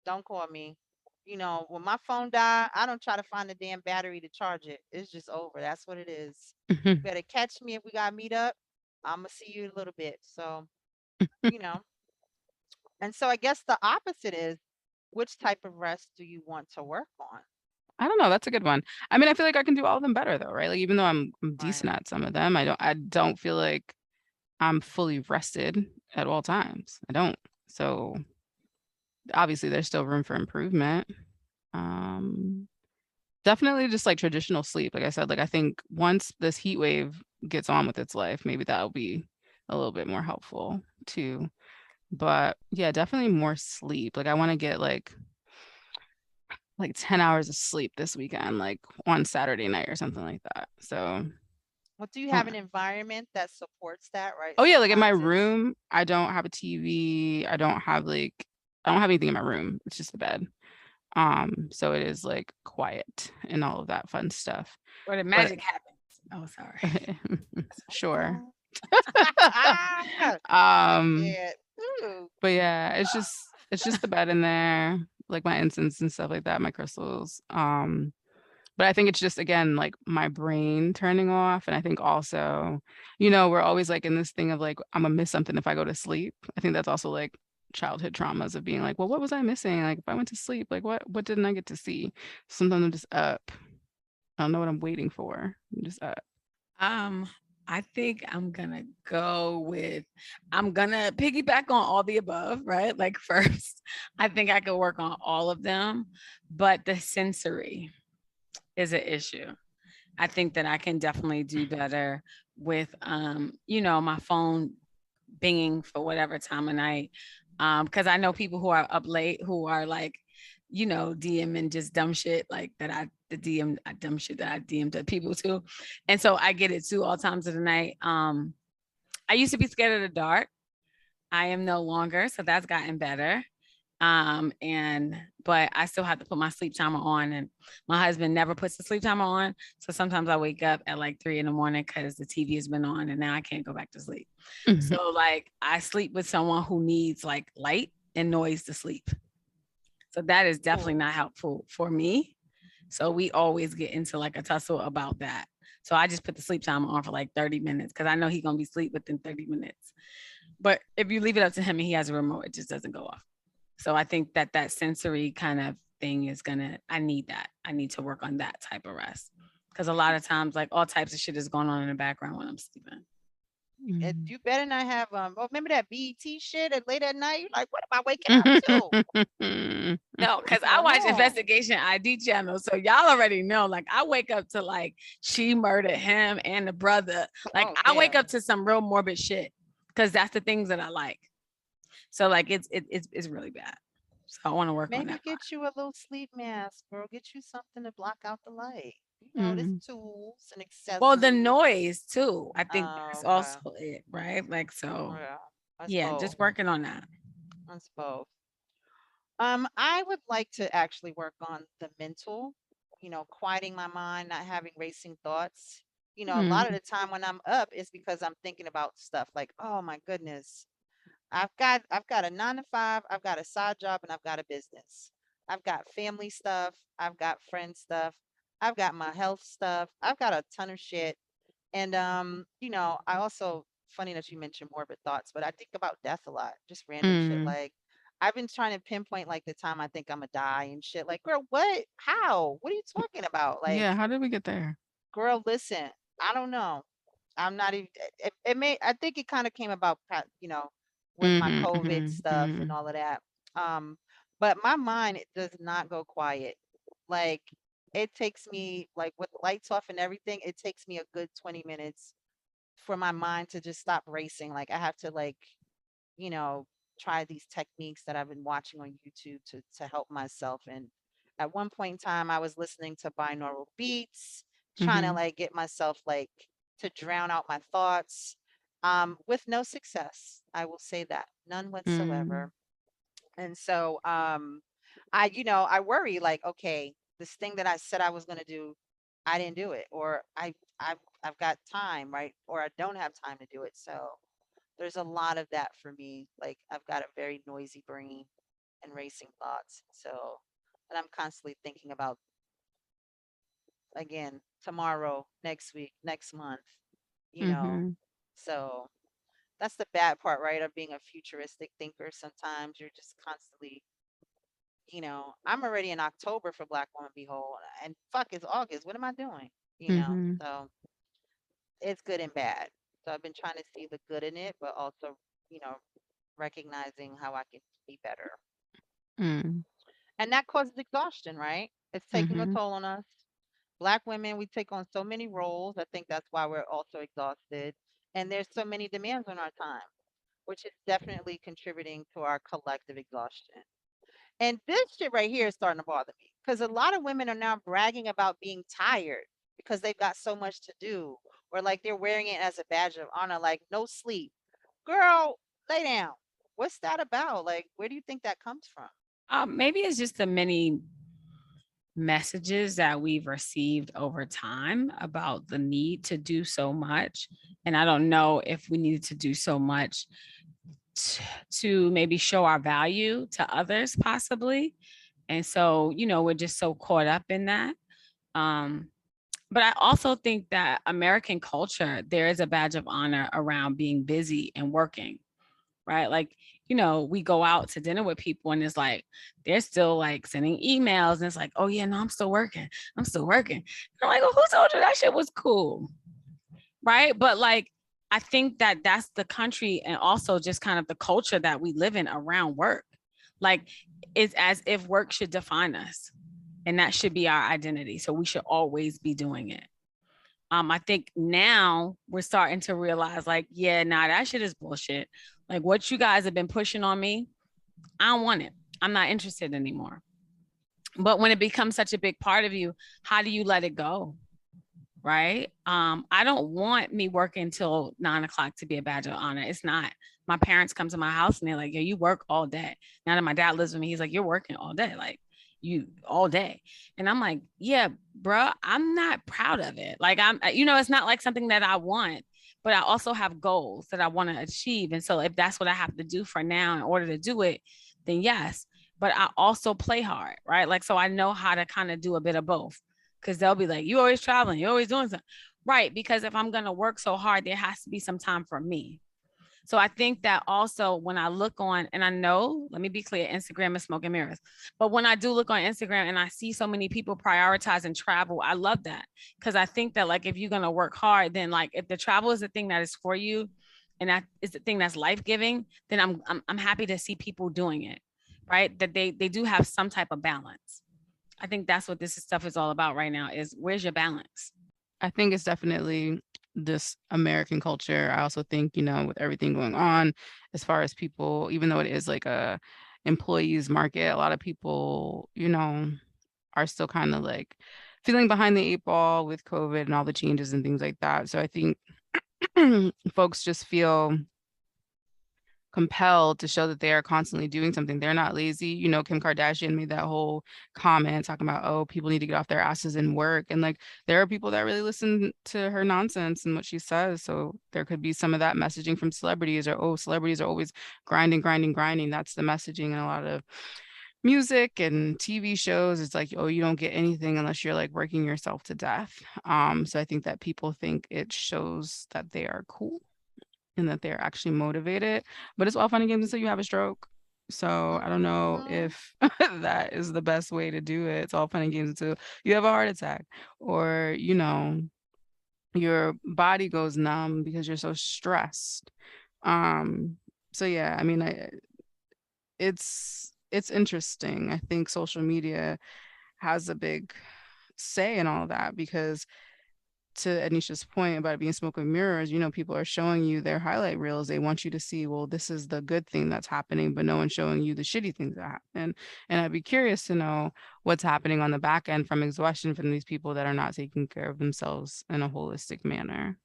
Don't call me. When my phone die, I don't try to find the damn battery to charge it. It's just over. That's what it is. You better catch me if we gotta meet up. I'ma see you in a little bit. So, you know. And so I guess the opposite is which type of rest do you want to work on? I don't know. That's a good one. I mean, I feel like I can do all of them better though, right? Like even though I'm Right. decent at some of them, I don't feel like I'm fully rested at all times. I don't. So obviously there's still room for improvement. Um, Definitely just like traditional sleep. Like I said, like I think once this heat wave gets on with its life, maybe that'll be a little bit more helpful too. But yeah, definitely more sleep. Like I want to get like 10 hours of sleep this weekend, like on Saturday night or something like that. So, Well, do you uh, have an environment that supports that, right? oh yeah, like in my Sometimes it's room, I don't have a TV. I don't have anything in my room. It's just a bed. So it is like quiet and all of that fun stuff. Where the But magic happens. Oh, sorry. sure. oh. I Um, can't. Ooh. but yeah, it's just the bed in there, like my incense and stuff like that, my crystals. But I think it's just again like my brain turning off. And I think also, we're always like in this thing of like, I'm gonna miss something if I go to sleep. I think that's also like childhood traumas of being like, well, what was I missing? Like if I went to sleep, like what didn't I get to see? Sometimes I'm just up. I don't know what I'm waiting for. I'm just up. Um, I think I'm gonna piggyback on all the above, right? Like first, I think I could work on all of them, but the sensory is an issue. I think that I can definitely do better with my phone binging for whatever time of night. Because I know people who are up late who are like, DMing just dumb shit like that. The DM dumb shit that I DM to people too, and so I get it too all times of the night. I used to be scared of the dark. I am no longer, so that's gotten better. And but I still have to put my sleep timer on, and my husband never puts the sleep timer on. So sometimes I wake up at like 3 in the morning because the TV has been on and now I can't go back to sleep. Mhm. So like I sleep with someone who needs like light and noise to sleep. So that is definitely Cool. not helpful for me. So we always get into like a tussle about that. So I just put the sleep timer on for like 30 minutes because I know he's gonna be asleep within 30 minutes. But if you leave it up to him and he has a remote, it just doesn't go off. So I think that that sensory kind of thing I need that. I need to work on that type of rest. Because a lot of times, like all types of shit is going on in the background when I'm sleeping. Mhm. You better not have remember that BET shit at late at night? You're like, what am I waking up to? No, because What's I going watch on? Investigation ID channel. So y'all already know. Like I wake up to like she murdered him and the brother. Like Oh I wake damn. up to some real morbid shit because that's the things that I like. So like it's really bad. So I want to work on Maybe that part. get you a little sleep mask, girl. Get you something to block out the light. There's Mhm. tools and Well, the accessories. noise too. I think Oh, that's okay. also it, right? Like so, Yeah. That's yeah, both. just working on that. That's both. I would like to actually work on the mental. quieting my mind, not having racing thoughts. A lot of Mm. the time when I'm up is because I'm thinking about stuff like, oh my goodness, I've got a 9 to 5, I've got a side job, and I've got a business. I've got family stuff, I've got friend stuff, I've got my health stuff, I've got a ton of shit. And I also, funny that you mentioned morbid thoughts, but I think about death a lot, just random shit. Mm. Like I've been trying to pinpoint like the time I think I'm gonna die and shit. Like, girl, what? How? What are you talking about? Like, Yeah, how did we get there? girl, listen, I don't know. I'm not even. It may. I think it kind of came about, with my Mhm, COVID mhm, stuff and mhm, all of that. Um, but my mind it does not go quiet. Like it takes me, like with lights off and everything, it takes me a good 20 minutes for my mind to just stop racing. Like I have to you know, try these techniques that I've been watching on YouTube to help myself. And at one point in time, I was listening to binaural beats, trying to mhm, like get myself like to drown out my thoughts. With no success, I will say that, none mm, whatsoever. And so I worry like, okay, this thing that I said I was gonna do, I didn't do it, or I've got time, right? Or I don't have time to do it. So there's a lot of that for me. Like I've got a very noisy brain and racing thoughts. So, and I'm constantly thinking about again tomorrow, next week, next month, you know. mhm, So that's the bad part, right? Of being a futuristic thinker. Sometimes you're just constantly, I'm already in October for Black Woman Behold, and fuck, it's August. What am I doing? mhm, So it's good and bad. So I've been trying to see the good in it, but also, you know, recognizing how I can be better. mm, And that causes exhaustion, right? It's taking a mhm, toll on us. Black women, we take on so many roles. I think that's why we're also exhausted. And there's so many demands on our time, which is definitely contributing to our collective exhaustion. And this shit right here is starting to bother me because a lot of women are now bragging about being tired because they've got so much to do, or like they're wearing it as a badge of honor, like no sleep. Girl, lay down. What's that about? Like, where do you think that comes from? maybe it's just the many messages that we've received over time about the need to do so much. And I don't know if we needed to do so much to maybe show our value to others, possibly. And so, we're just so caught up in that. Um, but I also think that American culture, there is a badge of honor around being busy and working, right? Like, we go out to dinner with people and it's like, they're still like sending emails and it's like, oh yeah, no, I'm still working. I'm still working. And I'm like, oh, who told you that shit was cool? Right. But like, I think that that's the country and also just kind of the culture that we live in around work. Like, it's as if work should define us and that should be our identity. So we should always be doing it. I think now we're starting to realize, like, yeah, nah, that shit is bullshit. Like what you guys have been pushing on me, I don't want it. I'm not interested anymore. But when it becomes such a big part of you, how do you let it go? Right? I don't want me working till 9 o'clock to be a badge of honor. It's not. My parents come to my house and they're like, "Yeah, you work all day." Now that my dad lives with me, he's like, "You're working all day, like you all day," and I'm like, "Yeah, bro, I'm not proud of it. Like it's not like something that I want." But I also have goals that I want to achieve. And so if that's what I have to do for now in order to do it, then yes. But I also play hard, right? Like, so I know how to kind of do a bit of both because they'll be like, you always traveling, you're always doing something. Right. Because if I'm going to work so hard, there has to be some time for me. So I think that also when I look on, and I know, let me be clear, Instagram is smoke and mirrors. But when I do look on Instagram and I see so many people prioritizing travel, I love that. Because I think that like if you're gonna work hard, then like if the travel is the thing that is for you and that is the thing that's life-giving, then I'm happy to see people doing it. Right. That they do have some type of balance. I think that's what this stuff is all about right now is where's your balance? I think it's definitely this American culture. I also think, with everything going on as far as people, even though it is like a employees market, a lot of people, are still kind of like feeling behind the 8 ball with COVID and all the changes and things like that. So I think folks just feel compelled to show that they are constantly doing something. They're not lazy. You know, Kim Kardashian made that whole comment talking about, oh, people need to get off their asses and work. And like, there are people that really listen to her nonsense and what she says. So there could be some of that messaging from celebrities, or, oh, celebrities are always grinding, grinding, grinding. That's the messaging in a lot of music and TV shows. It's like, oh, you don't get anything unless you're like working yourself to death. So I think that people think it shows that they are cool and that they're actually motivated, but it's all fun and games until you have a stroke. So I don't know Mhm. if that is the best way to do it. It's all fun and games until you have a heart attack, or, you know, your body goes numb because you're so stressed. Um, so yeah, I mean, it's interesting. I think social media has a big say in all that, because to Ednesha's point about it being smoke and mirrors, you know, people are showing you their highlight reels. They want you to see, well, this is the good thing that's happening, but no one's showing you the shitty things that happen. And I'd be curious to know what's happening on the back end from exhaustion from these people that are not taking care of themselves in a holistic manner.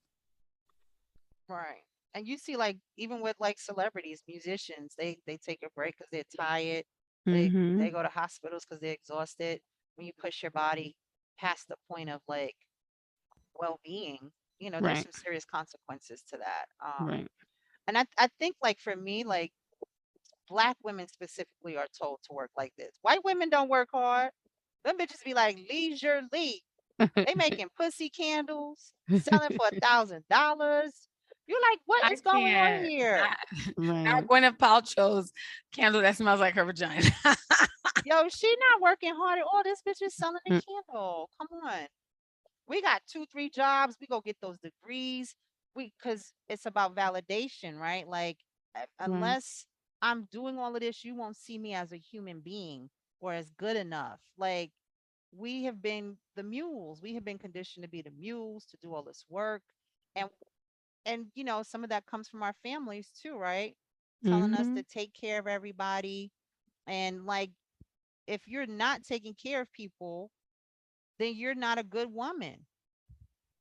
Right. And you see, like, even with like celebrities, musicians, they take a break because they're tired. They Mm-hmm. go to hospitals because they're exhausted. When you push your body past the point of like well-being, there's Right. some serious consequences to that. Right. And I think like for me, like black women specifically are told to work like this. White women don't work hard. Them bitches be like leisurely. They making pussy candles, selling for $1,000. You're like, what I is going on can't. here? Not Right. Gwyneth Paltrow's candle that smells like her vagina. Yo, she not working hard at all. This bitch is selling a Mm. candle. Come on. We got 2, 3 jobs. We go get those degrees. Because it's about validation, right? Like, Right. unless I'm doing all of this, you won't see me as a human being or as good enough. Like, we have been the mules. We have been conditioned to be the mules, to do all this work. And some of that comes from our families too, right? Telling us Mm-hmm. to take care of everybody. And like, if you're not taking care of people, then you're not a good woman.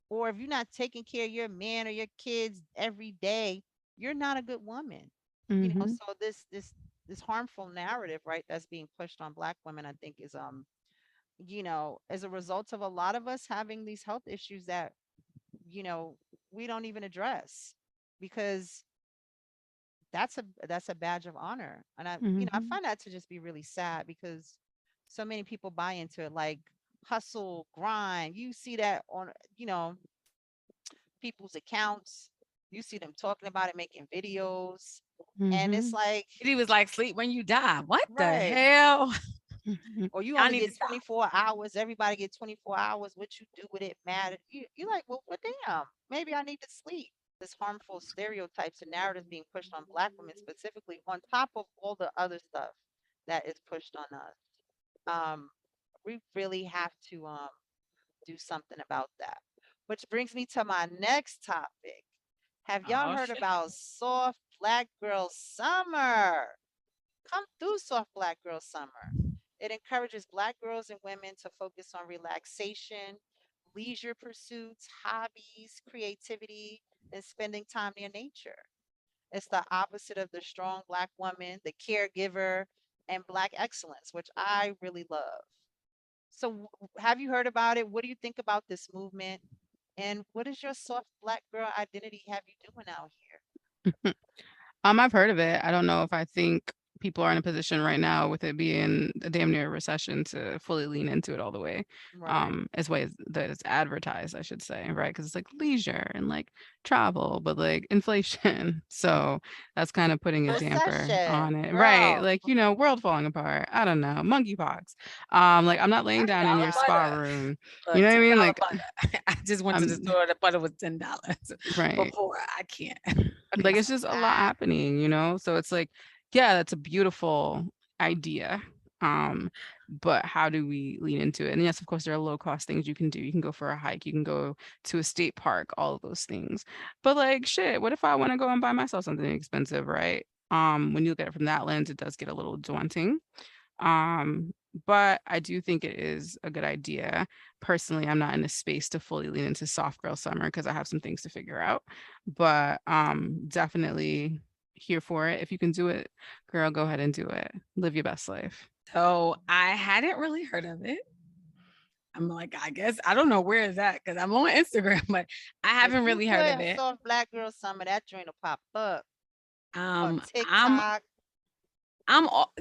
Or if you're not taking care of your man or your kids every day, you're not a good woman. Mm-hmm. So this harmful narrative, right, that's being pushed on black women, I think is as a result of a lot of us having these health issues that, you know, we don't even address because that's a badge of honor. And I Mm-hmm. find that to just be really sad because so many people buy into it, like hustle, grind. You see that on, people's accounts. You see them talking about it, making videos. And it's Mm-hmm. like, He was like, sleep when you die. What the right. hell? Mm-hmm. Or you Y'all only need to get stop. 24 hours. Everybody get 24 hours. What you do with it matter. You're like, well, damn, maybe I need to sleep. This harmful stereotypes and narratives being pushed on black women specifically, on top of all the other stuff that is pushed on us. Um, we really have to do something about that. Which brings me to my next topic. Have y'all Oh heard shit. about Soft Black Girl Summer? Come through Soft Black Girl Summer. It encourages Black girls and women to focus on relaxation, leisure pursuits, hobbies, creativity, and spending time near nature. It's the opposite of the strong Black woman, the caregiver, and Black excellence, which I really love. So, have you heard about it? What do you think about this movement? And what is your soft Black girl identity have you doing out here? I've heard of it. I don't know if I think people are in a position right now with it being a damn near recession to fully lean into it all the way. Right. As way as that it's advertised, I should say, right? Because it's like leisure and like travel, but like inflation. So that's kind of putting a damper on Recession, it. Right. girl. Like, world falling apart. I don't know. Monkeypox. Like I'm not laying down in $10 your spa butter. room. You Look, know what I mean? $10 Like butter. I just went to the I'm store. The butter was $10 right. before. I can't. Like Okay, it's so just a lot Ah, happening. So it's like, yeah, that's a beautiful idea. Um, but how do we lean into it? And yes, of course, there are low cost things you can do. You can go for a hike, you can go to a state park, all of those things. But like shit, what if I want to go and buy myself something expensive, right? When you look at it from that lens, it does get a little daunting. Um, but I do think it is a good idea. Personally, I'm not in a space to fully lean into soft girl summer because I have some things to figure out. But definitely here for it. If you can do it, girl, go ahead and do it. Live your best life. So I hadn't really heard of it. I'm like, I guess I don't know where is that because I'm on Instagram, but I If haven't you really heard of put it. soft black girl summer, that joint will pop up on I'm TikTok,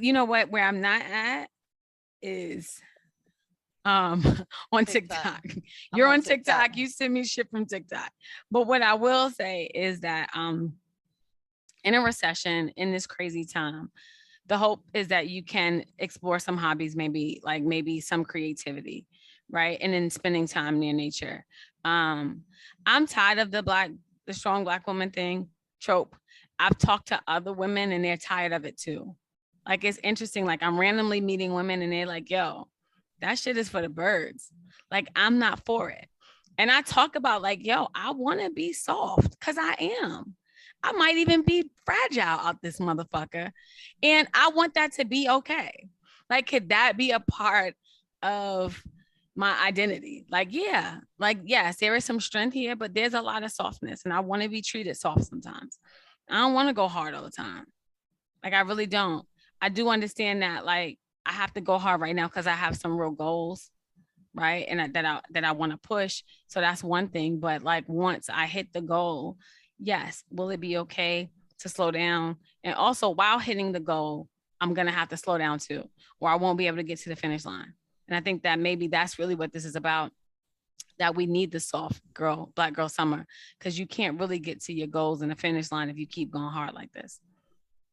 you know what? Where I'm not at is um on TikTok. TikTok. I'm You're on on TikTok. TikTok, you send me shit from TikTok. But what I will say is that in a recession in this crazy time, the hope is that you can explore some hobbies, maybe some creativity, right? And then spending time near nature. Um, I'm tired of the strong black woman thing trope. I've talked to other women and they're tired of it too. Like it's interesting. Like I'm randomly meeting women and they're like, yo, that shit is for the birds. Like I'm not for it. And I talk about like, yo, I want to be soft because I am. I might even be fragile out this motherfucker. And I want that to be okay. Like, could that be a part of my identity? Like, yeah, like, yes, there is some strength here, but there's a lot of softness. And I want to be treated soft sometimes. I don't want to go hard all the time. Like, I really don't. I do understand that, like, I have to go hard right now because I have some real goals, right? And that I want to push. So that's one thing. But like once I hit the goal, yes, will it be okay to slow down? And also while hitting the goal, I'm gonna have to slow down too, or I won't be able to get to the finish line. And I think that maybe that's really what this is about. That we need the soft girl, black girl summer, because you can't really get to your goals in the finish line if you keep going hard like this.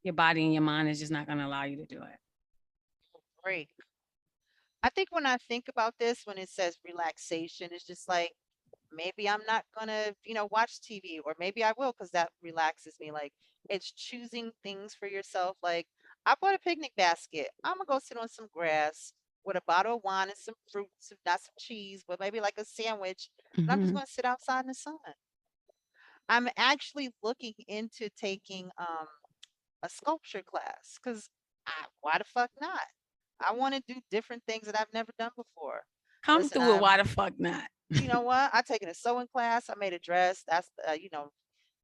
Your body and your mind is just not gonna allow you to do it. Great. I think when I think about this, when it says relaxation, it's just like maybe I'm not gonna, watch TV, or maybe I will because that relaxes me. Like it's choosing things for yourself. Like I bought a picnic basket. I'm gonna go sit on some grass with a bottle of wine and some fruits, not some cheese, but maybe like a sandwich. And I'm just Mm-hmm. gonna sit outside in the sun. I'm actually looking into taking a sculpture class because why the fuck not? I want to do different things that I've never done before. Come Listen, through it. Why the fuck not? you know what? I've taken a sewing class. I made a dress. That's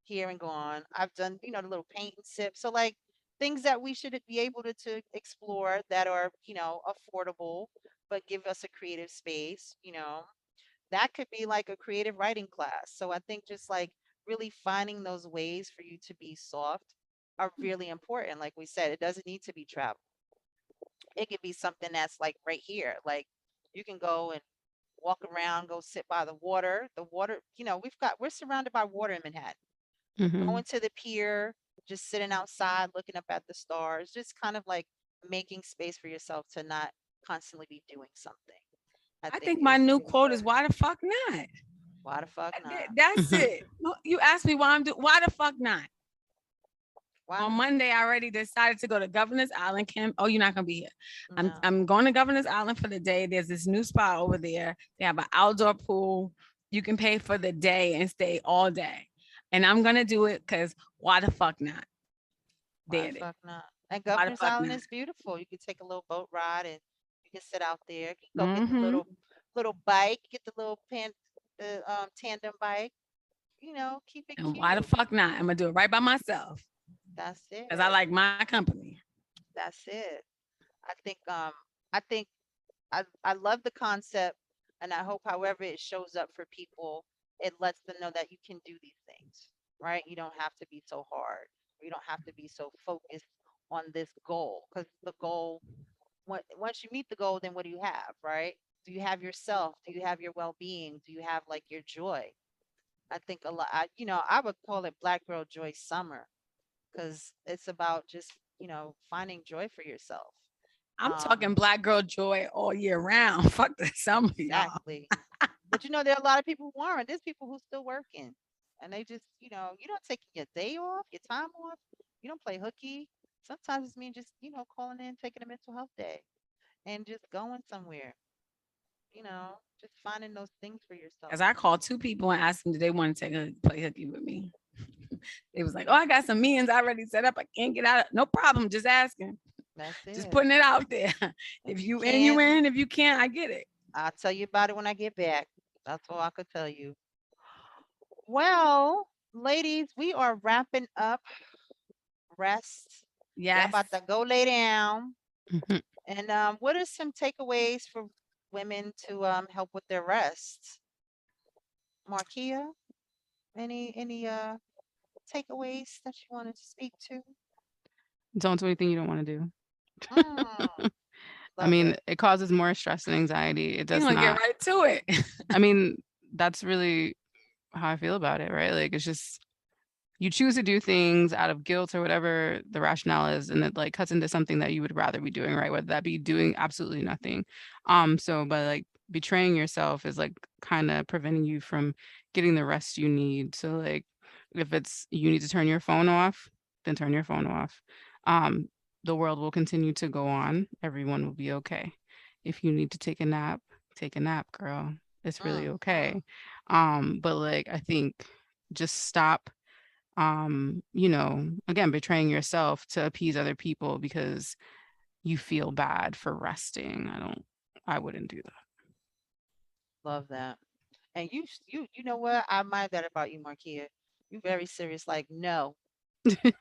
here and gone. I've done, the little paint and sip. So like things that we should be able to explore that are, affordable, but give us a creative space. That could be like a creative writing class. So I think just like really finding those ways for you to be soft are really important. Like we said, it doesn't need to be travel. It could be something that's like right here. Like you can go and walk around, go sit by the water. The water, we're surrounded by water in Manhattan. Mm-hmm. Going to the pier, just sitting outside looking up at the stars, just kind of like making space for yourself to not constantly be doing something. I I think think my is new quote is important. why the fuck not? Why the fuck not? That's it. No, you asked me why I'm doing. Why the fuck not? Why On not? Monday, I already decided to go to Governor's Island. Kim, oh, you're not gonna be here. I'm No. I'm going to Governor's Island for the day. There's this new spot over there. They have an outdoor pool. You can pay for the day and stay all day. And I'm gonna do it because why the fuck not? Why There the it is. fuck not? And Why the Governor's fuck Island not? is beautiful. You can take a little boat ride and you can sit out there. You can go get the Mm-hmm. little bike, get the little the tandem bike. Keep it And why the cute. fuck not? I'm gonna do it right by myself That's because I it. like my company. That's it. I think I love the concept, and I hope however it shows up for people, it lets them know that you can do these things, right? You don't have to be so hard. You don't have to be so focused on this goal, because the goal, once you meet the goal, then what do you have, right? Do you have yourself? Do you have your well-being? Do you have like your joy? I think a lot, I would call it Black Girl Joy Summer because it's about just, finding joy for yourself. I'm Um, talking black girl joy all year round. Fuck the summer, y'all. exactly. But there are a lot of people who aren't. There's people who still working, and they just, you don't take your day off, your time off. You don't play hooky. Sometimes it's mean just, calling in, taking a mental health day, and just going somewhere. Just finding those things for As yourself. I called two people and asked them, did they want to play hooky with me? It was like, oh, I got some meetings already set up. I can't get out. No problem. Just asking. That's Just it. putting it out there. If If you you in, you can't, in. If you can't, I get it. I'll tell you about it when I get back. That's all I could tell you. Well, ladies, we are wrapping up rest. Y'all Yes. about to go lay down. Mhm. And what are some takeaways for women to help with their rest? Marquia, any takeaways that you wanted to speak to? Don't do anything you don't want to Mm, do. I love mean, it. it causes more stress and anxiety. It We're does gonna get not. right to it. I mean, that's really how I feel about it, right? Like it's just you choose to do things out of guilt or whatever the rationale is, and it like cuts into something that you would rather be doing, right? Whether that be doing absolutely nothing. So by like betraying yourself is like kind of preventing you from getting the rest you need. So like if it's you need to turn your phone off, then turn your phone off. Um, the world will continue to go on. Everyone will be okay. If you need to take a nap, girl. It's really Mm. okay. But like I think just stop again, betraying yourself to appease other people because you feel bad for resting. I wouldn't do Love that. And you know what? I admire that about you, Marquia. You very serious. Like, no, that.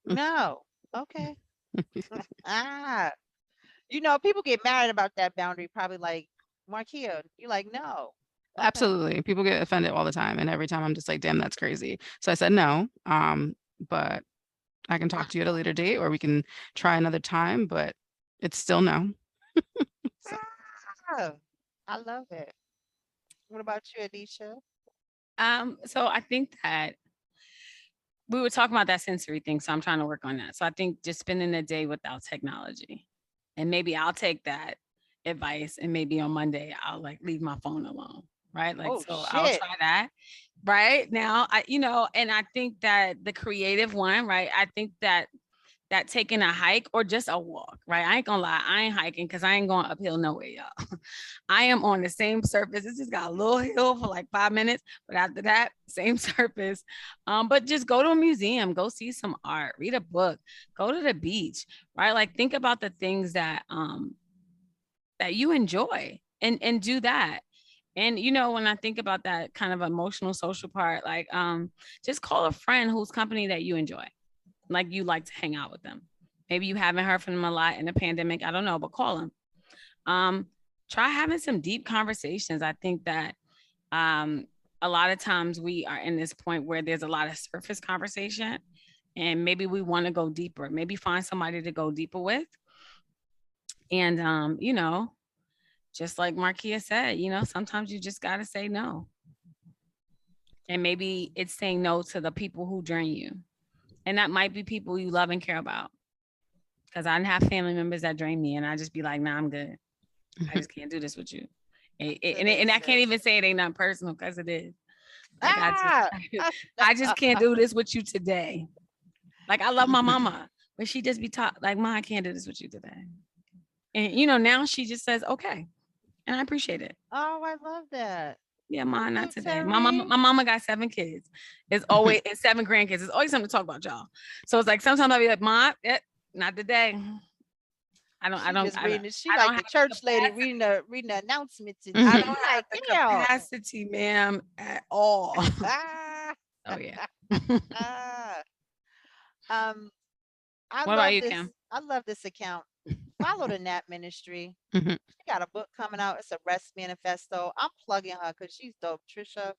no. Okay. Ah, people get mad about that boundary. Probably like, Marquia, you like, no. Okay. Absolutely. People get offended all the time. And every time I'm just like, damn, that's crazy. So I said no. But I can talk to you at a later date or we can try another time, but it's still no. So Ah, I love it. What about you, Ednesha? So I think that we were talking about that sensory thing, so I'm trying to work on that. So I think just spending a day without technology, and maybe I'll take that advice, and maybe on Monday I'll like leave my phone alone, right? Like, Oh so I'll shit. try that. Right now, and I think that the creative one, right? I think that taking a hike or just a walk, right? I ain't gonna lie, I ain't hiking because I ain't going uphill nowhere, y'all. I am on the same surface. It's just got a little hill for like 5 minutes, but after that, same surface. But just go to a museum, go see some art, read a book, go to the beach, right? Like think about the things that you enjoy and do that. And when I think about that kind of emotional social part, like just call a friend whose company that you enjoy, like you like to hang out with them. Maybe you haven't heard from them a lot in the pandemic. I don't know, but call them. Um, Try having some deep conversations. I think that a lot of times we are in this point where there's a lot of surface conversation, and maybe we want to go deeper. Maybe find somebody to go deeper with. And just like Marquia said, sometimes you just gotta say no. And maybe it's saying no to the people who drain you. And that might be people you love and care about. Because I have family members that drain me, and I just be like, nah, I'm good. I just can't do this with you. Today, And I can't sis. even say it ain't not personal because it is. Like I just Ah. I just can't do this with you today. Like I love my mama, but she just be taught like, Ma, I can't do this with you today. And now she just says, okay. And I appreciate it. Oh, I love that. Yeah, Whoop Ma, not whoop, today. Terry. My mama got 7 kids. It's 7 grandkids. It's always something to talk about, y'all. So it's like sometimes I'll be like, Ma, not today. She just reading it. She I don't like have the the church lady capacity. reading the announcements and I shit. don't You have like, the damn. capacity, ma'am, at all. Ah. Oh yeah. Ah. Um, I What about love you, this. Kim? I love this account. Follow the Nap Ministry. Mhm. She got a book coming out. It's a rest manifesto. I'm plugging her because she's dope. Trisha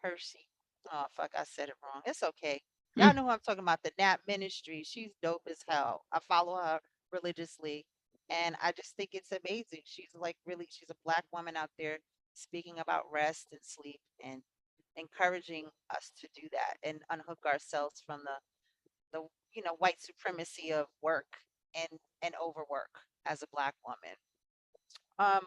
Hershey. Oh fuck, I said it wrong. It's okay. Y'all know who I'm talking about. The Nap Ministry. She's dope as hell. I follow her religiously, and I just think it's amazing. She's like really. She's a black woman out there speaking about rest and sleep and encouraging us to do that and unhook ourselves from the white supremacy of work and overwork as a black woman. Um,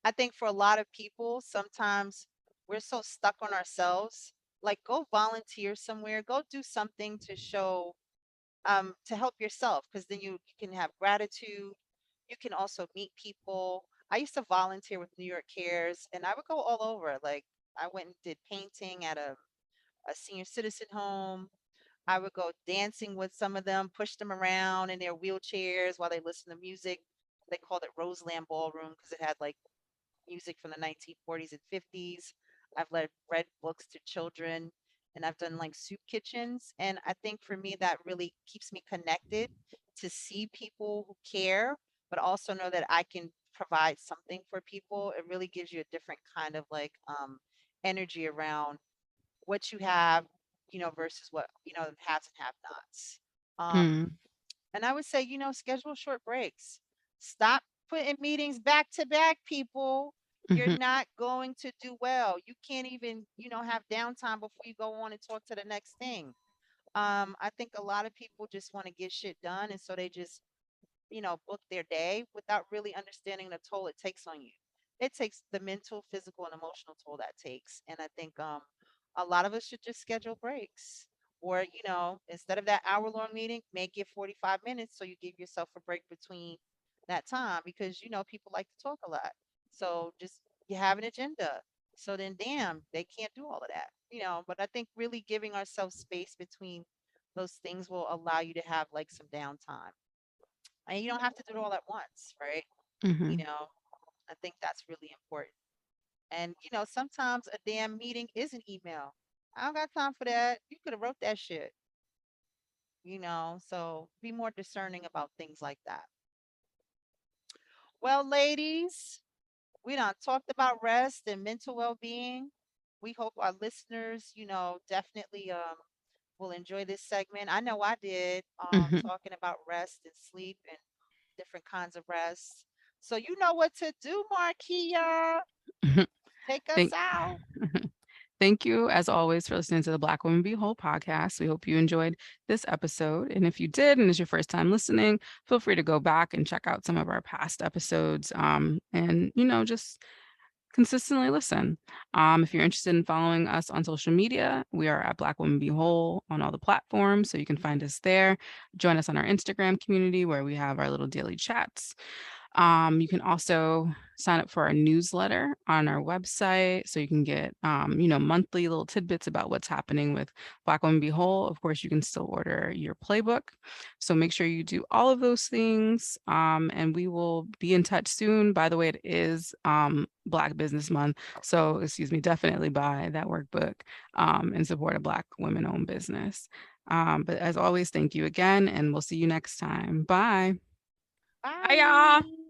I think for a lot of people, sometimes we're so stuck on ourselves. Like, go volunteer somewhere, go do something to show, to help yourself, because then you can have gratitude. You can also meet people. I used to volunteer with New York Cares, and I would go all over. Like, I went and did painting at a senior citizen home. I would go dancing with some of them, push them around in their wheelchairs while they listen to music. They called it Roseland Ballroom because it had like music from the 1940s and 50s. I've read books to children and I've done like soup kitchens. And I think for me, that really keeps me connected to see people who care, but also know that I can provide something for people. It really gives you a different kind of like energy around what you have, versus what, haves and have nots. Mm, And I would say, schedule short breaks. Stop putting meetings back to back, people. You're mhm, not going to do well. You can't even, have downtime before you go on and talk to the next thing. I think a lot of people just want to get shit done. And so they just book their day without really understanding the toll it takes on you. It takes the mental, physical, and emotional toll that takes. And I think a lot of us should just schedule breaks. Or, instead of that hour-long meeting, make it 45 minutes so you give yourself a break between that time because people like to talk a lot. So just you have an agenda. So then damn, they can't do all of that. But I think really giving ourselves space between those things will allow you to have like some downtime. And you don't have to do it all at once, right? You mhm. know, I think that's really important. And sometimes a damn meeting is an email. I don't got time for that. You could have wrote that shit, so be more discerning about things like that. Well, ladies, we done talked about rest and mental well-being. We hope our listeners, definitely will enjoy this segment. I know I did, Mhm. talking about rest and sleep and different kinds of rest. So you know what to do, Marquia. Mhm. Take us Thank out. Thank you, as always, for listening to the Black Women Be Whole podcast. We hope you enjoyed this episode. And if you did, and it's your first time listening, feel free to go back and check out some of our past episodes. And just consistently listen. If you're interested in following us on social media, we are at Black Women Be Whole on all the platforms, so you can find us there. Join us on our Instagram community where we have our little daily chats. You can also sign up for our newsletter on our website so you can get, monthly little tidbits about what's happening with Black Women Be Whole. Of course, you can still order your playbook. So make sure you do all of those things. And we will be in touch soon. By the way, it is Black Business Month. So, excuse me, definitely buy that workbook and support a Black women owned business. But as always, thank you again, and we'll see you next time. Bye. Bye. Bye, y'all.